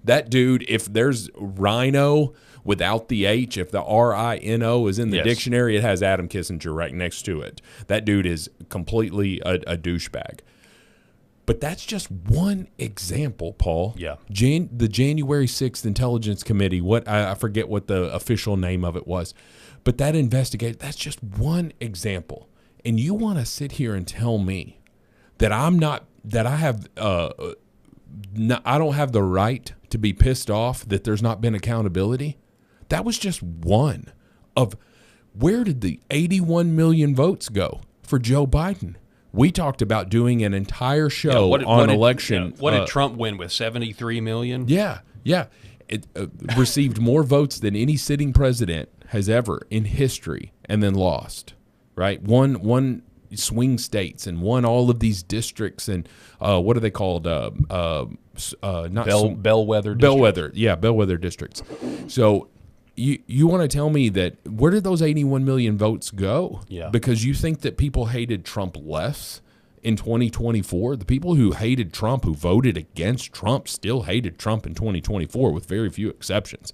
S3: that dude. If there's rhino without the H, if the RINO is in the dictionary, it has Adam Kissinger right next to it. That dude is completely a douchebag. But that's just one example, Paul.
S1: Yeah.
S3: The January 6th Intelligence Committee, I forget what the official name of it was, but that investigation, that's just one example. And you want to sit here and tell me that I don't have the right to be pissed off that there's not been accountability? That was just one of, where did the 81 million votes go for Joe Biden? We talked about doing an entire show on election.
S1: What did Trump win with, 73 million?
S3: Yeah. It received more votes than any sitting president has ever in history, and then lost, right? Won swing states and won all of these districts, and what are they called? Bellwether districts. Bellwether districts. So you want to tell me that, where did those 81 million votes go?
S1: Yeah.
S3: Because you think that people hated Trump less in 2024? The people who hated Trump, who voted against Trump, still hated Trump in 2024 with very few exceptions.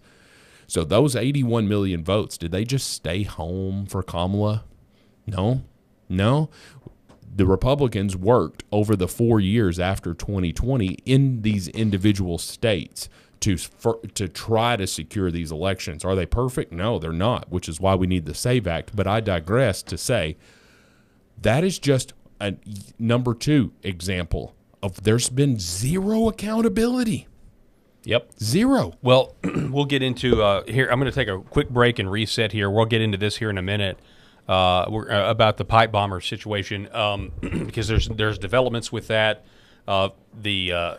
S3: So those 81 million votes, did they just stay home for Kamala? No. The Republicans worked over the 4 years after 2020 in these individual states to try to secure these elections. Are they perfect? No, they're not, which is why we need the SAVE Act. But I digress to say that is just a number two example of there's been zero accountability.
S1: Yep.
S3: Zero.
S1: Well, we'll get into here. I'm going to take a quick break and reset here. We'll get into this here in a minute. About the pipe bomber situation, because there's developments with that. The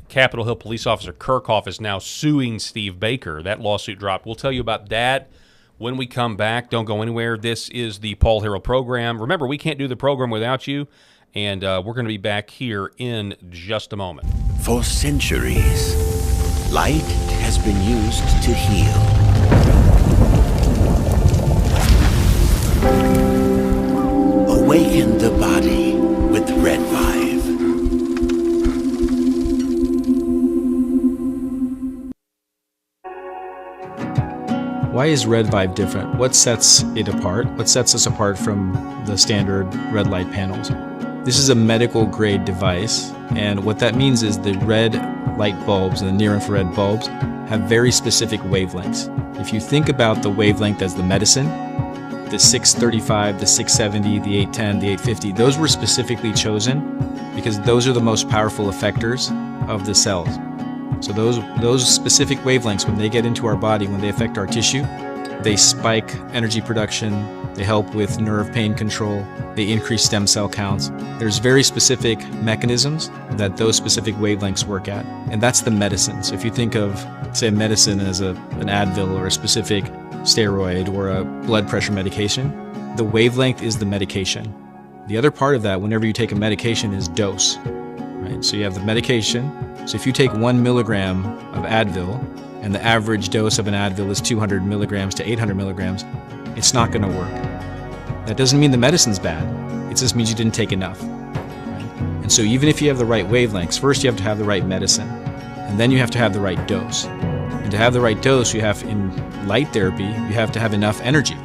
S1: Capitol Hill police officer Kirchhoff is now suing Steve Baker. That lawsuit dropped. We'll tell you about that when we come back. Don't go anywhere. This is the Paul Harrell program. Remember, we can't do the program without you, and we're going to be back here in just a moment.
S4: For centuries, light has been used to heal. Awaken the body with Red 5.
S6: Why is Red Vibe different? What sets it apart? What sets us apart from the standard red light panels? This is a medical grade device, and what that means is the red light bulbs and the near infrared bulbs have very specific wavelengths. If you think about the wavelength as the medicine, the 635, the 670, the 810, the 850, those were specifically chosen because those are the most powerful effectors of the cells. So those specific wavelengths, when they get into our body, when they affect our tissue, they spike energy production, they help with nerve pain control, they increase stem cell counts. There's very specific mechanisms that those specific wavelengths work at, and that's the medicine. So if you think of, say, medicine as an Advil or a specific steroid or a blood pressure medication, the wavelength is the medication. The other part of that, whenever you take a medication, is dose. Right? So you have the medication. So if you take 1 milligram of Advil and the average dose of an Advil is 200 milligrams to 800 milligrams, it's not going to work. That doesn't mean the medicine's bad. It just means you didn't take enough. Right? And so even if you have the right wavelengths, first you have to have the right medicine, and then you have to have the right dose. And to have the right dose, you have, in light therapy, you have to have enough energy.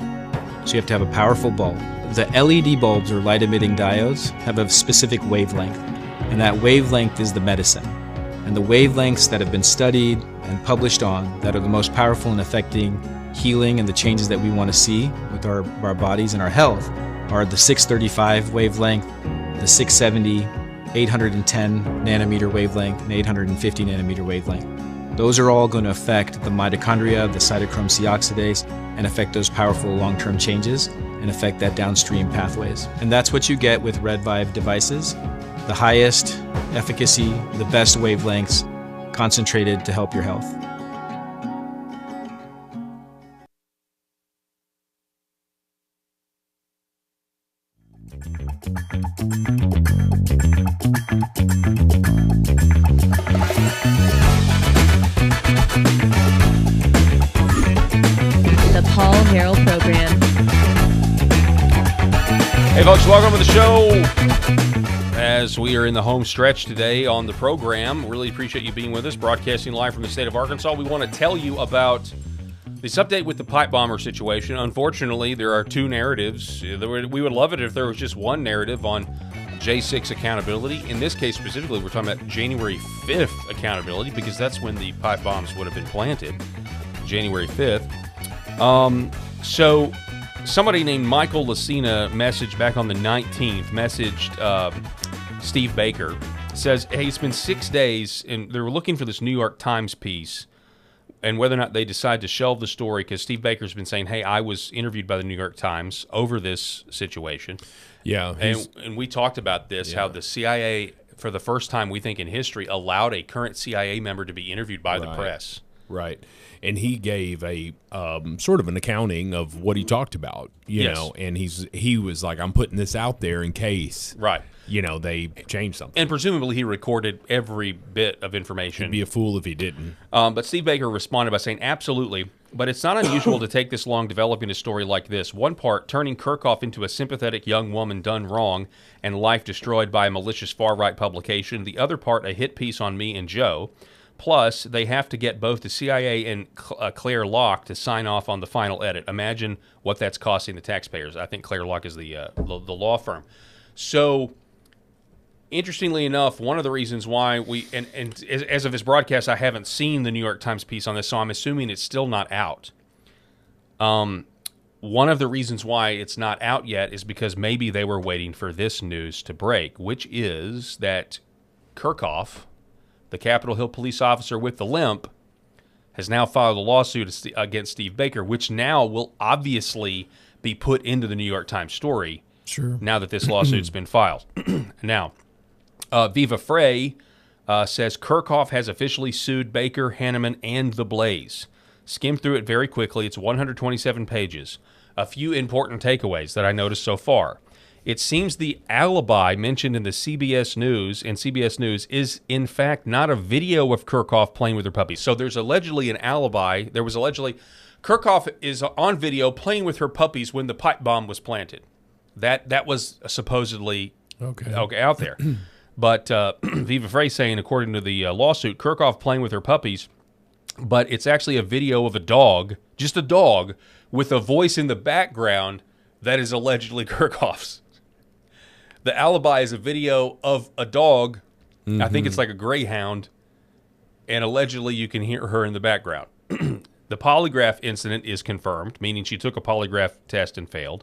S6: So you have to have a powerful bulb. The LED bulbs, or light-emitting diodes, have a specific wavelength, and that wavelength is the medicine. And the wavelengths that have been studied and published on that are the most powerful in affecting healing and the changes that we want to see with our bodies and our health are the 635 wavelength, the 670, 810 nanometer wavelength, and 850 nanometer wavelength. Those are all going to affect the mitochondria, the cytochrome C oxidase, and affect those powerful long-term changes and affect that downstream pathways. And that's what you get with RedVive devices. The highest efficacy, the best wavelengths, concentrated to help your health.
S9: The Paul Harrell Program.
S1: Hey folks, welcome to the show. As we are in the home stretch today on the program, really appreciate you being with us, broadcasting live from the state of Arkansas. We want to tell you about this update with the pipe bomber situation. Unfortunately, there are two narratives. We would love it if there was just one narrative on J6 accountability. In this case specifically, we're talking about January 5th accountability because that's when the pipe bombs would have been planted, January 5th. So somebody named Michael Lucina messaged back on the 19th, Steve Baker, says, hey, it's been 6 days, and they were looking for this New York Times piece and whether or not they decide to shelve the story because Steve Baker's been saying, hey, I was interviewed by the New York Times over this situation.
S3: Yeah.
S1: And we talked about this, how the CIA, for the first time, we think in history, allowed a current CIA member to be interviewed by the press.
S3: Right. And he gave a sort of an accounting of what he talked about, you know, and he was like, I'm putting this out there in case, they change something.
S1: And presumably he recorded every bit of information.
S3: He'd be a fool if he didn't.
S1: But Steve Baker responded by saying, absolutely, but it's not unusual to take this long developing a story like this. One part, turning Kirchhoff into a sympathetic young woman done wrong and life destroyed by a malicious far-right publication. The other part, a hit piece on me and Joe. Plus, they have to get both the CIA and Claire Locke to sign off on the final edit. Imagine what that's costing the taxpayers. I think Claire Locke is the law firm. So, interestingly enough, one of the reasons why we and as of this broadcast, I haven't seen the New York Times piece on this, so I'm assuming it's still not out. One of the reasons why it's not out yet is because maybe they were waiting for this news to break, which is that Kirchhoff, the Capitol Hill police officer with the limp, has now filed a lawsuit against Steve Baker, which now will obviously be put into the New York Times story.
S3: Sure.
S1: Now that this lawsuit's been filed. Now, Viva Frey says Kirchhoff has officially sued Baker, Hanneman, and The Blaze. Skim through it very quickly. It's 127 pages. A few important takeaways that I noticed so far. It seems the alibi mentioned in the CBS News is, in fact, not a video of Kirchhoff playing with her puppies. So there's allegedly an alibi. There was allegedly Kirchhoff is on video playing with her puppies when the pipe bomb was planted. That was supposedly okay out there. But Viva Frey saying, according to the lawsuit, Kirchhoff playing with her puppies, but it's actually a video of a dog, just a dog, with a voice in the background that is allegedly Kirchhoff's. The alibi is a video of a dog. I think it's like a greyhound, and allegedly you can hear her in the background. The polygraph incident is confirmed, meaning she took a polygraph test and failed.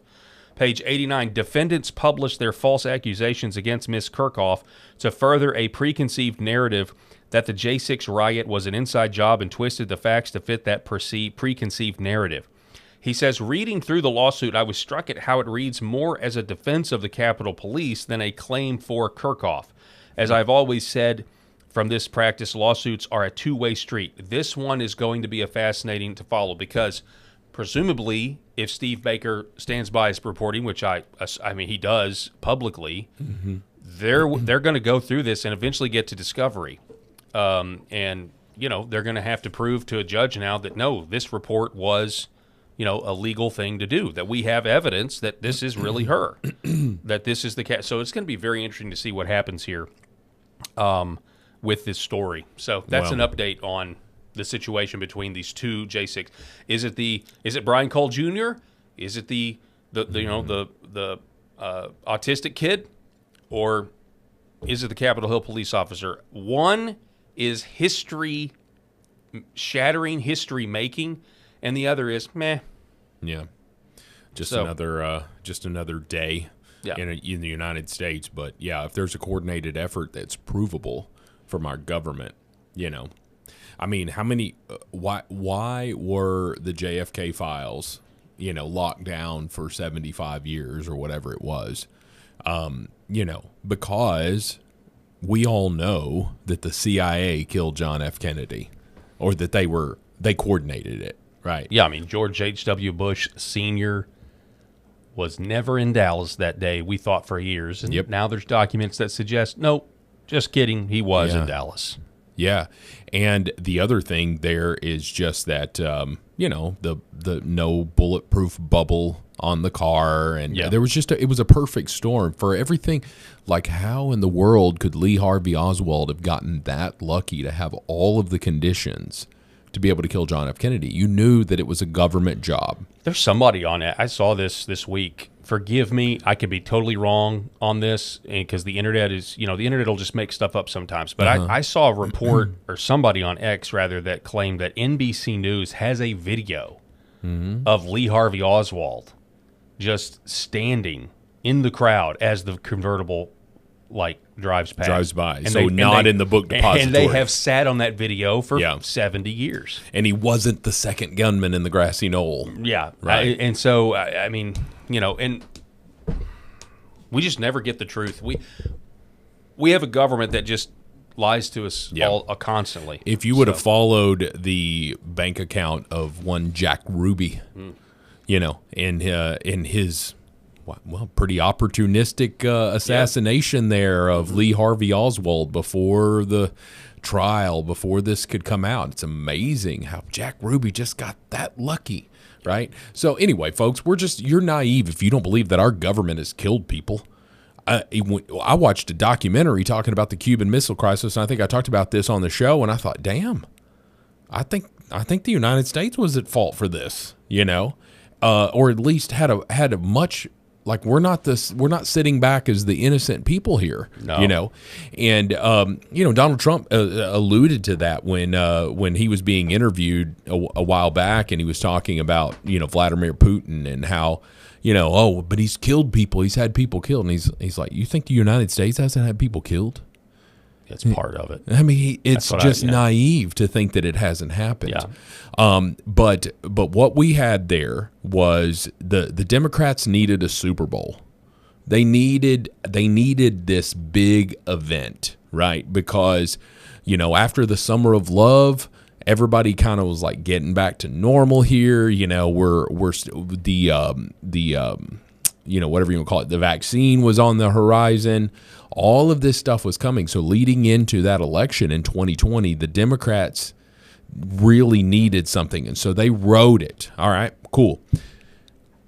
S1: Page 89, defendants published their false accusations against Ms. Kirchhoff to further a preconceived narrative that the J6 riot was an inside job and twisted the facts to fit that preconceived narrative. He says, reading through the lawsuit, I was struck at how it reads more as a defense of the Capitol Police than a claim for Kirchhoff. As I've always said, from this practice, lawsuits are a two-way street. This one is going to be fascinating to follow because presumably, if Steve Baker stands by his reporting, which I mean he does publicly, they're going to go through this and eventually get to discovery. And, they're going to have to prove to a judge now that, no, this report was a legal thing to do, that we have evidence that this is really her, that this is the cat. So it's going to be very interesting to see what happens here with this story. So that's an update on the situation between these two J6. Is it Brian Cole Jr.? Is it the autistic kid, or is it the Capitol Hill police officer? One is history shattering, history making, and the other is meh.
S3: Yeah, just another day in the United States. But yeah, if there's a coordinated effort that's provable from our government, I mean, how many? Why were the JFK files, locked down for 75 years or whatever it was? Because we all know that the CIA killed John F. Kennedy, or that they coordinated it, right?
S1: Yeah, I mean, George H.W. Bush Sr. was never in Dallas that day, we thought for years. And now there's documents that suggest, nope, just kidding, he was in Dallas.
S3: Yeah, and the other thing there is just that, the no bulletproof bubble on the car, and there was it was a perfect storm for everything. Like, how in the world could Lee Harvey Oswald have gotten that lucky to have all of the conditions to be able to kill John F. Kennedy? You knew that it was a government job.
S1: There's somebody on it. I saw this week. Forgive me, I could be totally wrong on this, because the internet is, the internet will just make stuff up sometimes. But I saw a report, or somebody on X rather, that claimed that NBC News has a video of Lee Harvey Oswald just standing in the crowd as the convertible drives by.
S3: And so not in the book depository.
S1: And they have sat on that video for 70 years.
S3: And he wasn't the second gunman in the grassy knoll.
S1: Yeah.
S3: Right.
S1: And so, I mean, and we just never get the truth. We have a government that just lies to us all constantly.
S3: If you would have followed the bank account of one Jack Ruby, in his pretty opportunistic assassination there of Lee Harvey Oswald before the trial, before this could come out. It's amazing how Jack Ruby just got that lucky, right? So anyway, folks, you're naive if you don't believe that our government has killed people. I watched a documentary talking about the Cuban Missile Crisis, and I think I talked about this on the show, and I thought, damn, I think the United States was at fault for this, or at least had a much. Like, we're not sitting back as the innocent people here, and Donald Trump alluded to that when he was being interviewed a while back, and he was talking about Vladimir Putin and how but he's killed people, he's had people killed, and he's like, you think the United States hasn't had people killed?
S1: It's part of it.
S3: I mean, it's just naive to think that it hasn't happened.
S1: Yeah.
S3: But what we had there was the Democrats needed a Super Bowl. They needed this big event, right? Because after the summer of love, everybody kind of was like getting back to normal here. We're whatever you want to call it, the vaccine was on the horizon. All of this stuff was coming. So leading into that election in 2020, the Democrats really needed something. And so they wrote it. All right, cool.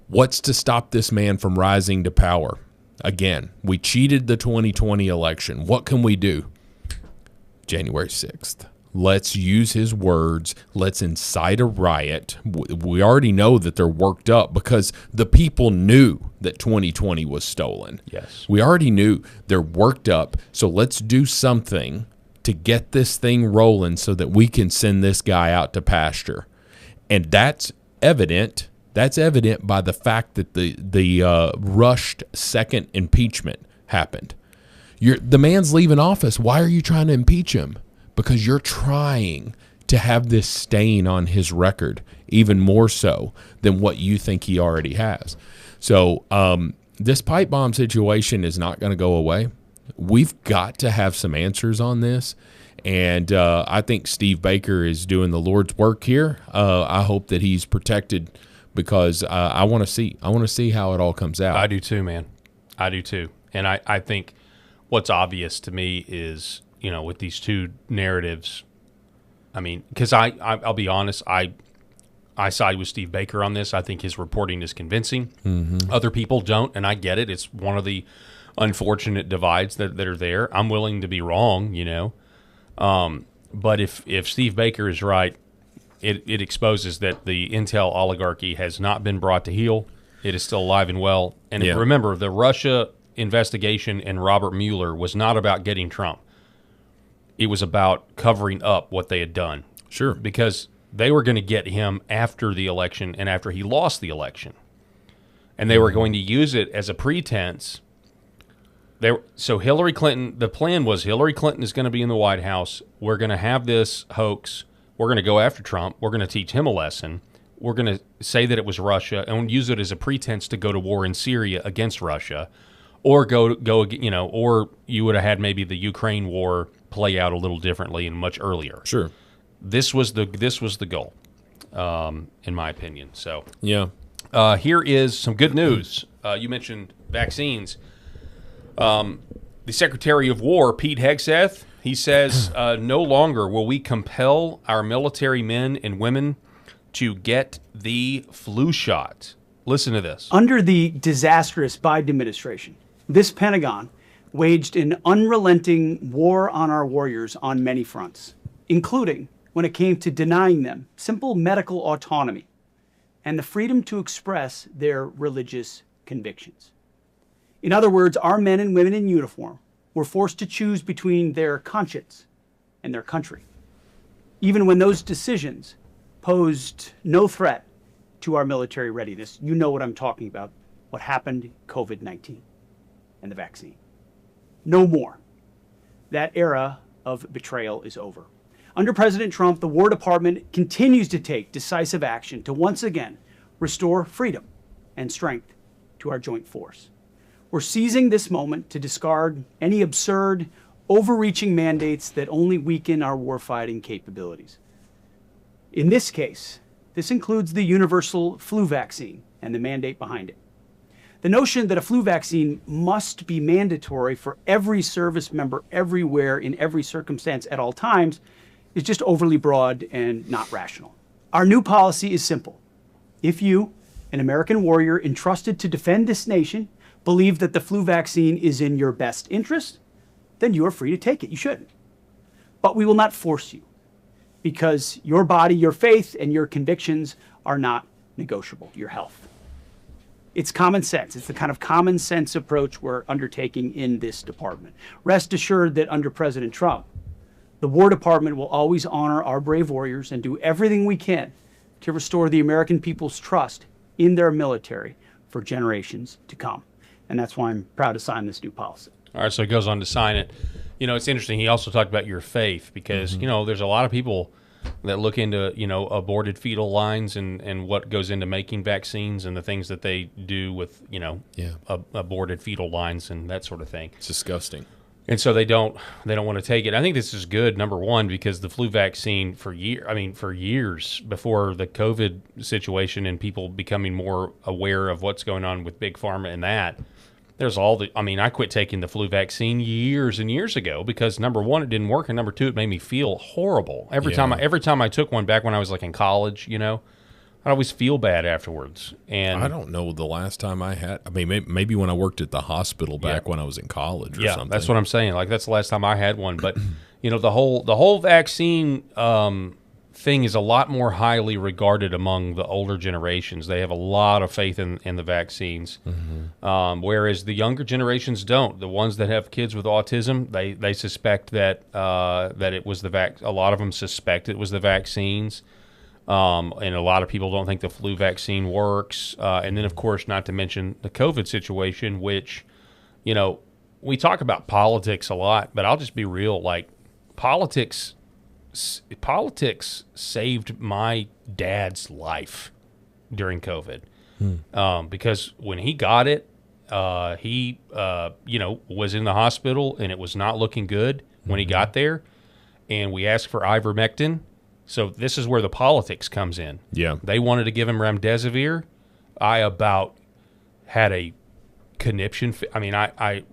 S3: What's to stop this man from rising to power? Again, we cheated the 2020 election. What can we do? January 6th. Let's use his words. Let's incite a riot. We already know that they're worked up because the people knew that 2020 was stolen.
S1: Yes.
S3: We already knew they're worked up. So let's do something to get this thing rolling so that we can send this guy out to pasture. And that's evident. That's evident by the fact that the rushed second impeachment happened. The man's leaving office. Why are you trying to impeach him? Because you're trying to have this stain on his record, even more so than what you think he already has. So this pipe bomb situation is not going to go away. We've got to have some answers on this. And I think Steve Baker is doing the Lord's work here. I hope that he's protected because I want to see how it all comes out.
S1: I do too, man. I do too. And I think what's obvious to me is, with these two narratives, I mean, because I'll be honest, I side with Steve Baker on this. I think his reporting is convincing. Mm-hmm. Other people don't, and I get it. It's one of the unfortunate divides that are there. I'm willing to be wrong, But if Steve Baker is right, it exposes that the Intel oligarchy has not been brought to heel. It is still alive and well. And remember, the Russia investigation and Robert Mueller was not about getting Trump. It was about covering up what they had done.
S3: Sure.
S1: Because they were going to get him after the election and after he lost the election. And they were going to use it as a pretense. So Hillary Clinton, the plan was Hillary Clinton is going to be in the White House. We're going to have this hoax. We're going to go after Trump. We're going to teach him a lesson. We're going to say that it was Russia and use it as a pretense to go to war in Syria against Russia, or or you would have had maybe the Ukraine war play out a little differently and much earlier.
S3: Sure.
S1: This was the goal, in my opinion. So
S3: yeah,
S1: here is some good news. You mentioned vaccines. The Secretary of War, Pete Hegseth, he says, no longer will we compel our military men and women to get the flu shot. Listen to this.
S10: Under the disastrous Biden administration, this Pentagon waged an unrelenting war on our warriors on many fronts, including when it came to denying them simple medical autonomy and the freedom to express their religious convictions. In other words, our men and women in uniform were forced to choose between their conscience and their country, even when those decisions posed no threat to our military readiness. You know what I'm talking about, what happened, COVID-19 and the vaccine. No more. That era of betrayal is over. Under President Trump, the War Department continues to take decisive action to once again restore freedom and strength to our joint force. We're seizing this moment to discard any absurd, overreaching mandates that only weaken our warfighting capabilities. In this case, this includes the universal flu vaccine and the mandate behind it. The notion that a flu vaccine must be mandatory for every service member everywhere in every circumstance at all times is just overly broad and not rational. Our new policy is simple. If you, an American warrior entrusted to defend this nation, believe that the flu vaccine is in your best interest, then you are free to take it. You shouldn't. But we will not force you, because your body, your faith, and your convictions are not negotiable. Your health. It's common sense. It's the kind of common sense approach we're undertaking in this department. Rest assured that under President Trump, the War Department will always honor our brave warriors and do everything we can to restore the American people's trust in their military for generations to come. And that's why I'm proud to sign this new policy.
S1: All right, so he goes on to sign it. You know, it's interesting. He also talked about your faith because, you know, there's a lot of people that look into, you know, aborted fetal lines and what goes into making vaccines and the things that they do with, you know, aborted fetal lines and that sort of thing.
S3: It's disgusting.
S1: And so they don't want to take it. I think this is good, number one, because the flu vaccine for years before the COVID situation and people becoming more aware of what's going on with Big Pharma and that, I quit taking the flu vaccine years and years ago because number one, it didn't work, and number two, it made me feel horrible. Every time I took one back when I was like in college, you know, I'd always feel bad afterwards. And
S3: I don't know the last time I had. I mean, maybe when I worked at the hospital back when I was in college or something.
S1: That's what I'm saying. Like that's the last time I had one. But you know, the whole vaccine thing is a lot more highly regarded among the older generations. They have a lot of faith in the vaccines, whereas the younger generations don't. The ones that have kids with autism, they suspect that it was a lot of them suspect it was the vaccines. And a lot of people don't think the flu vaccine works. And then, of course, not to mention the COVID situation, which, you know, we talk about politics a lot, but I'll just be real. Like, politics saved my dad's life during COVID. Because when he got it, he was in the hospital, and it was not looking good when he got there. And we asked for ivermectin. So this is where the politics comes in.
S3: Yeah.
S1: They wanted to give him remdesivir. I about had a conniption. I mean, I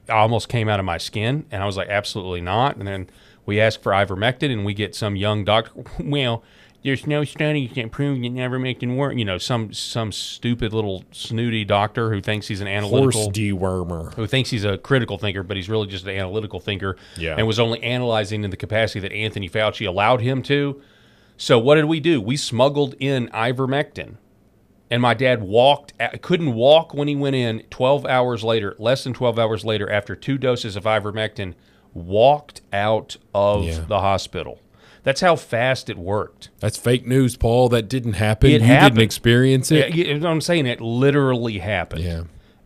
S1: almost came out of my skin, and I was like, absolutely not. And then we asked for ivermectin, and we get some young doctor. Well, there's no studies that prove that ivermectin works. You know, some stupid little snooty doctor who thinks he's an analytical
S3: Horse dewormer.
S1: who thinks he's a critical thinker, but he's really just an analytical thinker,
S3: Yeah.
S1: and was only analyzing in the capacity that Anthony Fauci allowed him to. So what did we do? We smuggled in ivermectin, and my dad couldn't walk when he went in. 12 hours later, less than 12 hours later, after 2 doses of ivermectin, walked out of the hospital. That's how fast it worked.
S3: That's fake news, Paul. That didn't happen.
S1: It
S3: you
S1: happened.
S3: didn't experience it.
S1: You know what I'm saying? It literally happened.
S3: Yeah.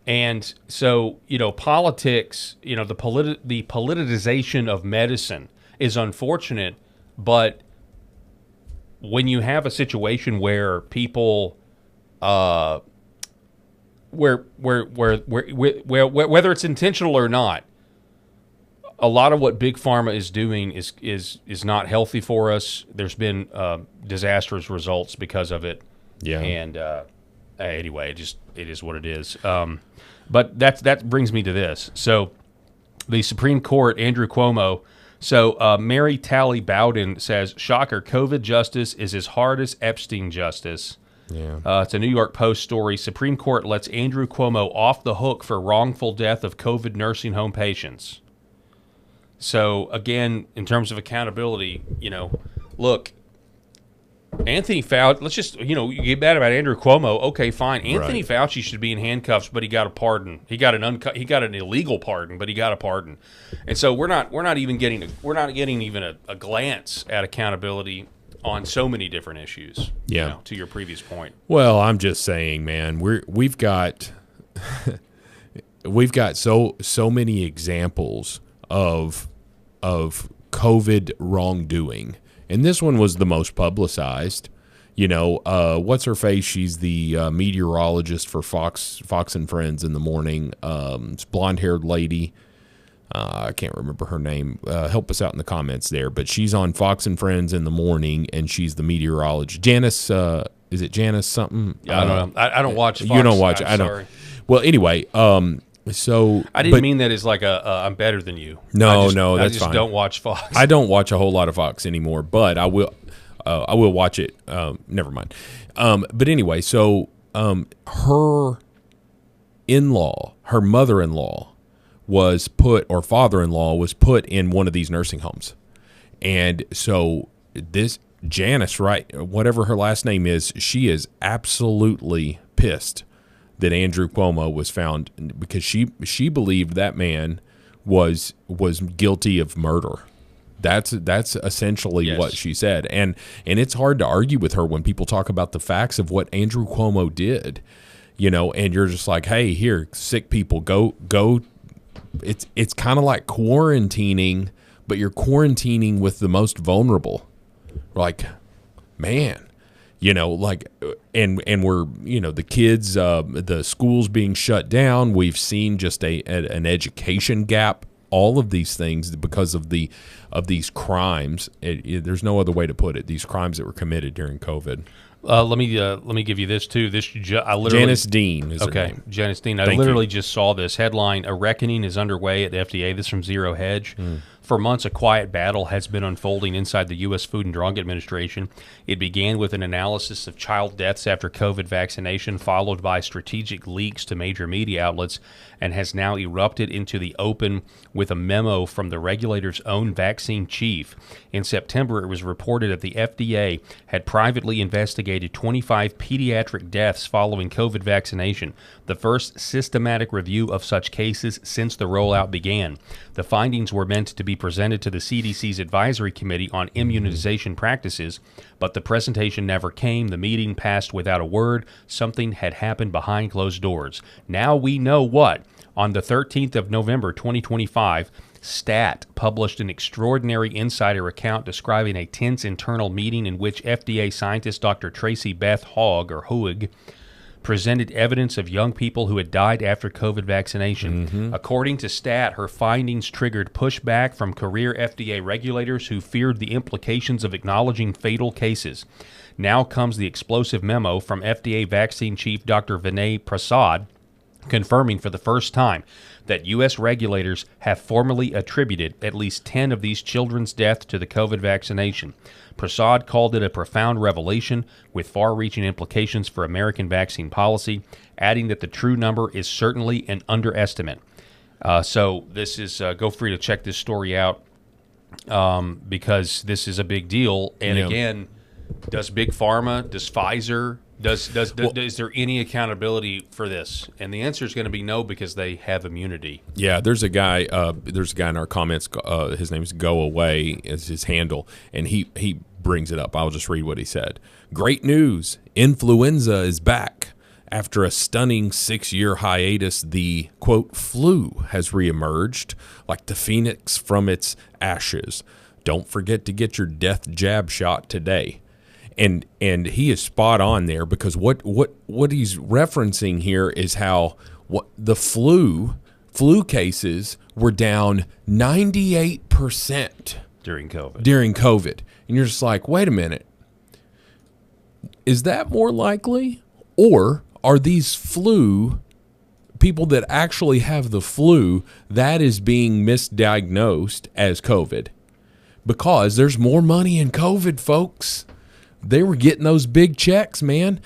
S1: And so, you know, politics, you know, the politicization of medicine is unfortunate, but when you have a situation where people, whether it's intentional or not, a lot of what Big Pharma is doing is not healthy for us. There's been disastrous results because of it.
S3: Yeah.
S1: And anyway, it is what it is. But that brings me to this. So the Supreme Court, Andrew Cuomo. So Mary Talley Bowden says, shocker, COVID justice is as hard as Epstein justice.
S3: Yeah.
S1: It's a New York Post story. Supreme Court lets Andrew Cuomo off the hook for wrongful death of COVID nursing home patients. So, again, in terms of accountability, you know, look, Anthony Fauci, let's just, you know, you get mad about Andrew Cuomo. Okay, fine. Anthony Fauci should be in handcuffs, but he got a pardon. He got an illegal pardon, but he got a pardon. And so we're not getting even a glance at accountability on so many different issues.
S3: Yeah.
S1: You know, to your previous point.
S3: Well, I'm just saying, man, we've got so many examples of COVID wrongdoing, and this one was the most publicized. You know, what's her face? She's the meteorologist for Fox and Friends in the morning. Blonde-haired lady. I can't remember her name. Help us out in the comments there. But she's on Fox and Friends in the morning, and she's the meteorologist. Janice, is it Janice something?
S1: Yeah, I don't know. I don't watch Fox.
S3: You don't watch.
S1: I'm sorry.
S3: Well, anyway, so
S1: I didn't mean that as like I'm better than you.
S3: No,
S1: that's
S3: I
S1: just
S3: fine.
S1: Don't watch Fox.
S3: I don't watch a whole lot of Fox anymore, but I will watch it. Never mind. But anyway, so her mother-in-law was put, or father-in-law was put in one of these nursing homes, and so this Janice, right, whatever her last name is, she is absolutely pissed that Andrew Cuomo was found, because she believed that man was guilty of murder. That's essentially what she said, and it's hard to argue with her when people talk about the facts of what Andrew Cuomo did, you know, and you're just like, hey, here, sick people, go. It's kind of like quarantining, but you're quarantining with the most vulnerable. Like, man. You know, like, and we're, you know, the kids, the schools being shut down. We've seen just an education gap. All of these things because of these crimes. There's no other way to put it. These crimes that were committed during COVID.
S1: Let me give you this too. I literally,
S3: Janice Dean is her name.
S1: Janice Dean.
S3: Thank
S1: literally
S3: you.
S1: just saw this headline. A reckoning is underway at the FDA. This is from Zero Hedge. For months, a quiet battle has been unfolding inside the U.S. Food and Drug Administration. It began with an analysis of child deaths after COVID vaccination, followed by strategic leaks to major media outlets, and has now erupted into the open with a memo from the regulator's own vaccine chief. In September, it was reported that the FDA had privately investigated 25 pediatric deaths following COVID vaccination, the first systematic review of such cases since the rollout began. The findings were meant to be presented to the CDC's Advisory Committee on Immunization Practices, but the presentation never came. The meeting passed without a word. Something had happened behind closed doors. Now we know what. On the 13th of November, 2025, Stat published an extraordinary insider account describing a tense internal meeting in which FDA scientist Dr. Tracy Beth Hoag presented evidence of young people who had died after COVID vaccination. According to Stat, her findings triggered pushback from career FDA regulators who feared the implications of acknowledging fatal cases. Now comes the explosive memo from FDA vaccine chief Dr. Vinay Prasad, confirming for the first time that U.S. regulators have formally attributed at least 10 of these children's deaths to the COVID vaccination. Prasad called it a profound revelation with far-reaching implications for American vaccine policy, adding that the true number is certainly an underestimate. So this is, go free to check this story out because this is a big deal. And again, does Big Pharma, does Pfizer, is there any accountability for this? And the answer is going to be no, because they have immunity.
S3: Yeah, there's a guy in our comments. His name is Go Away is his handle, and he brings it up. I'll just read what he said. Great news! Influenza is back. After a stunning 6-year hiatus, the, quote, flu has reemerged like the phoenix from its ashes. Don't forget to get your death jab shot today. And he is spot on there, because what he's referencing here is how the flu cases were down 98%
S1: during
S3: COVID. And you're just like, wait a minute. Is that more likely? Or are these people that actually have the flu, that is being misdiagnosed as COVID? Because there's more money in COVID, folks. They were getting those big checks, man.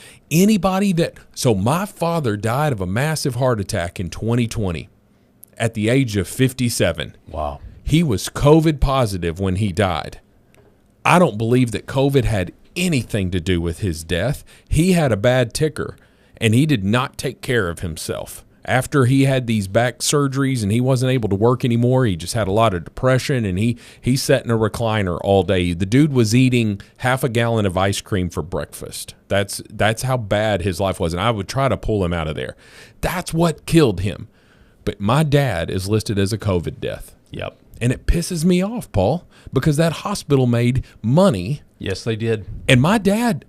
S3: So my father died of a massive heart attack in 2020 at the age of 57.
S1: Wow.
S3: He was COVID positive when he died. I don't believe that COVID had anything to do with his death. He had a bad ticker, and he did not take care of himself. After he had these back surgeries and he wasn't able to work anymore, he just had a lot of depression, and he sat in a recliner all day. The dude was eating half a gallon of ice cream for breakfast. That's how bad his life was, and I would try to pull him out of there. That's what killed him. But my dad is listed as a COVID death.
S1: Yep.
S3: And it pisses me off, Paul, because that hospital made money.
S1: Yes, they did.
S3: And my dad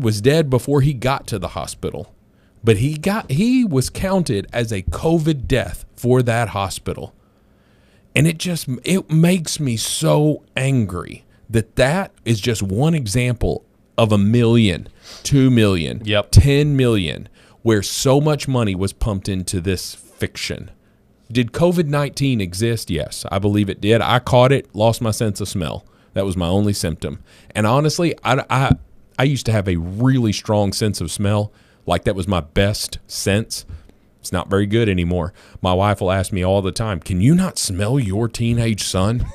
S3: was dead before he got to the hospital. But he was counted as a COVID death for that hospital. And it makes me so angry that is just one example of 1 million, 2 million, 10 million, where so much money was pumped into this fiction. Did COVID-19 exist? Yes, I believe it did. I caught it, lost my sense of smell. That was my only symptom. And honestly, I used to have a really strong sense of smell. Like that was my best sense. It's not very good anymore. My wife will ask me all the time, can you not smell your teenage son?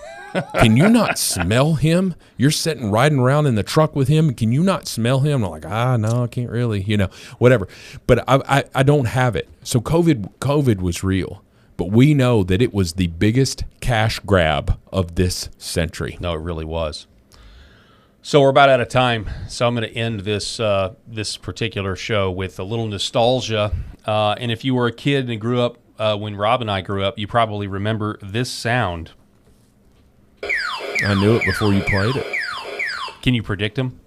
S3: Can you not smell him? You're sitting riding around in the truck with him. Can you not smell him? I'm like, no, I can't really, whatever. But I don't have it. So COVID was real. But we know that it was the biggest cash grab of this century.
S1: No, it really was. So we're about out of time, so I'm going to end this particular show with a little nostalgia. And if you were a kid and grew up when Rob and I grew up, you probably remember this sound.
S3: I knew it before you played it.
S1: Can you predict them?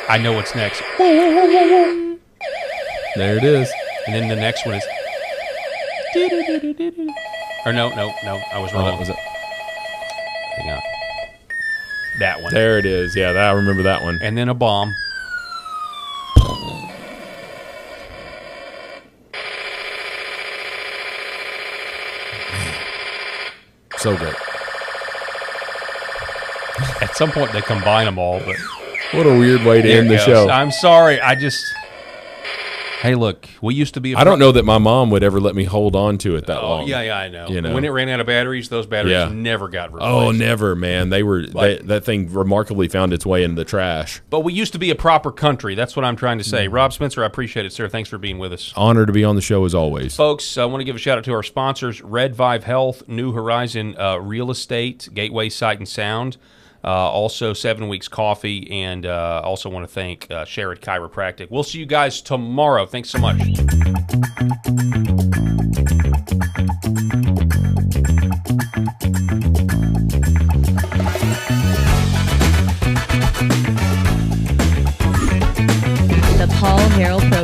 S1: I know what's next.
S3: There it is.
S1: And then the next one is... Or no, I was wrong.
S3: That was it.
S1: Hang on. That one.
S3: There it is. Yeah, I remember that one.
S1: And then a bomb.
S3: So good.
S1: At some point, they combine them all, but...
S3: What a weird way to end the show.
S1: I'm sorry. Hey, look, we used to be...
S3: I don't know that my mom would ever let me hold on to it that long.
S1: Yeah, I know. When it ran out of batteries, those batteries never got replaced.
S3: Oh, never, man. That thing remarkably found its way into the trash.
S1: But we used to be a proper country. That's what I'm trying to say. Rob Spencer, I appreciate it, sir. Thanks for being with us.
S3: Honor to be on the show as always.
S1: Folks, I want to give a shout out to our sponsors, Red Vive Health, New Horizon Real Estate, Gateway Sight and Sound. Also 7 Weeks Coffee, and also want to thank Sherrod Chiropractic. We'll see you guys tomorrow. Thanks so much.
S9: The Paul Harrell Program.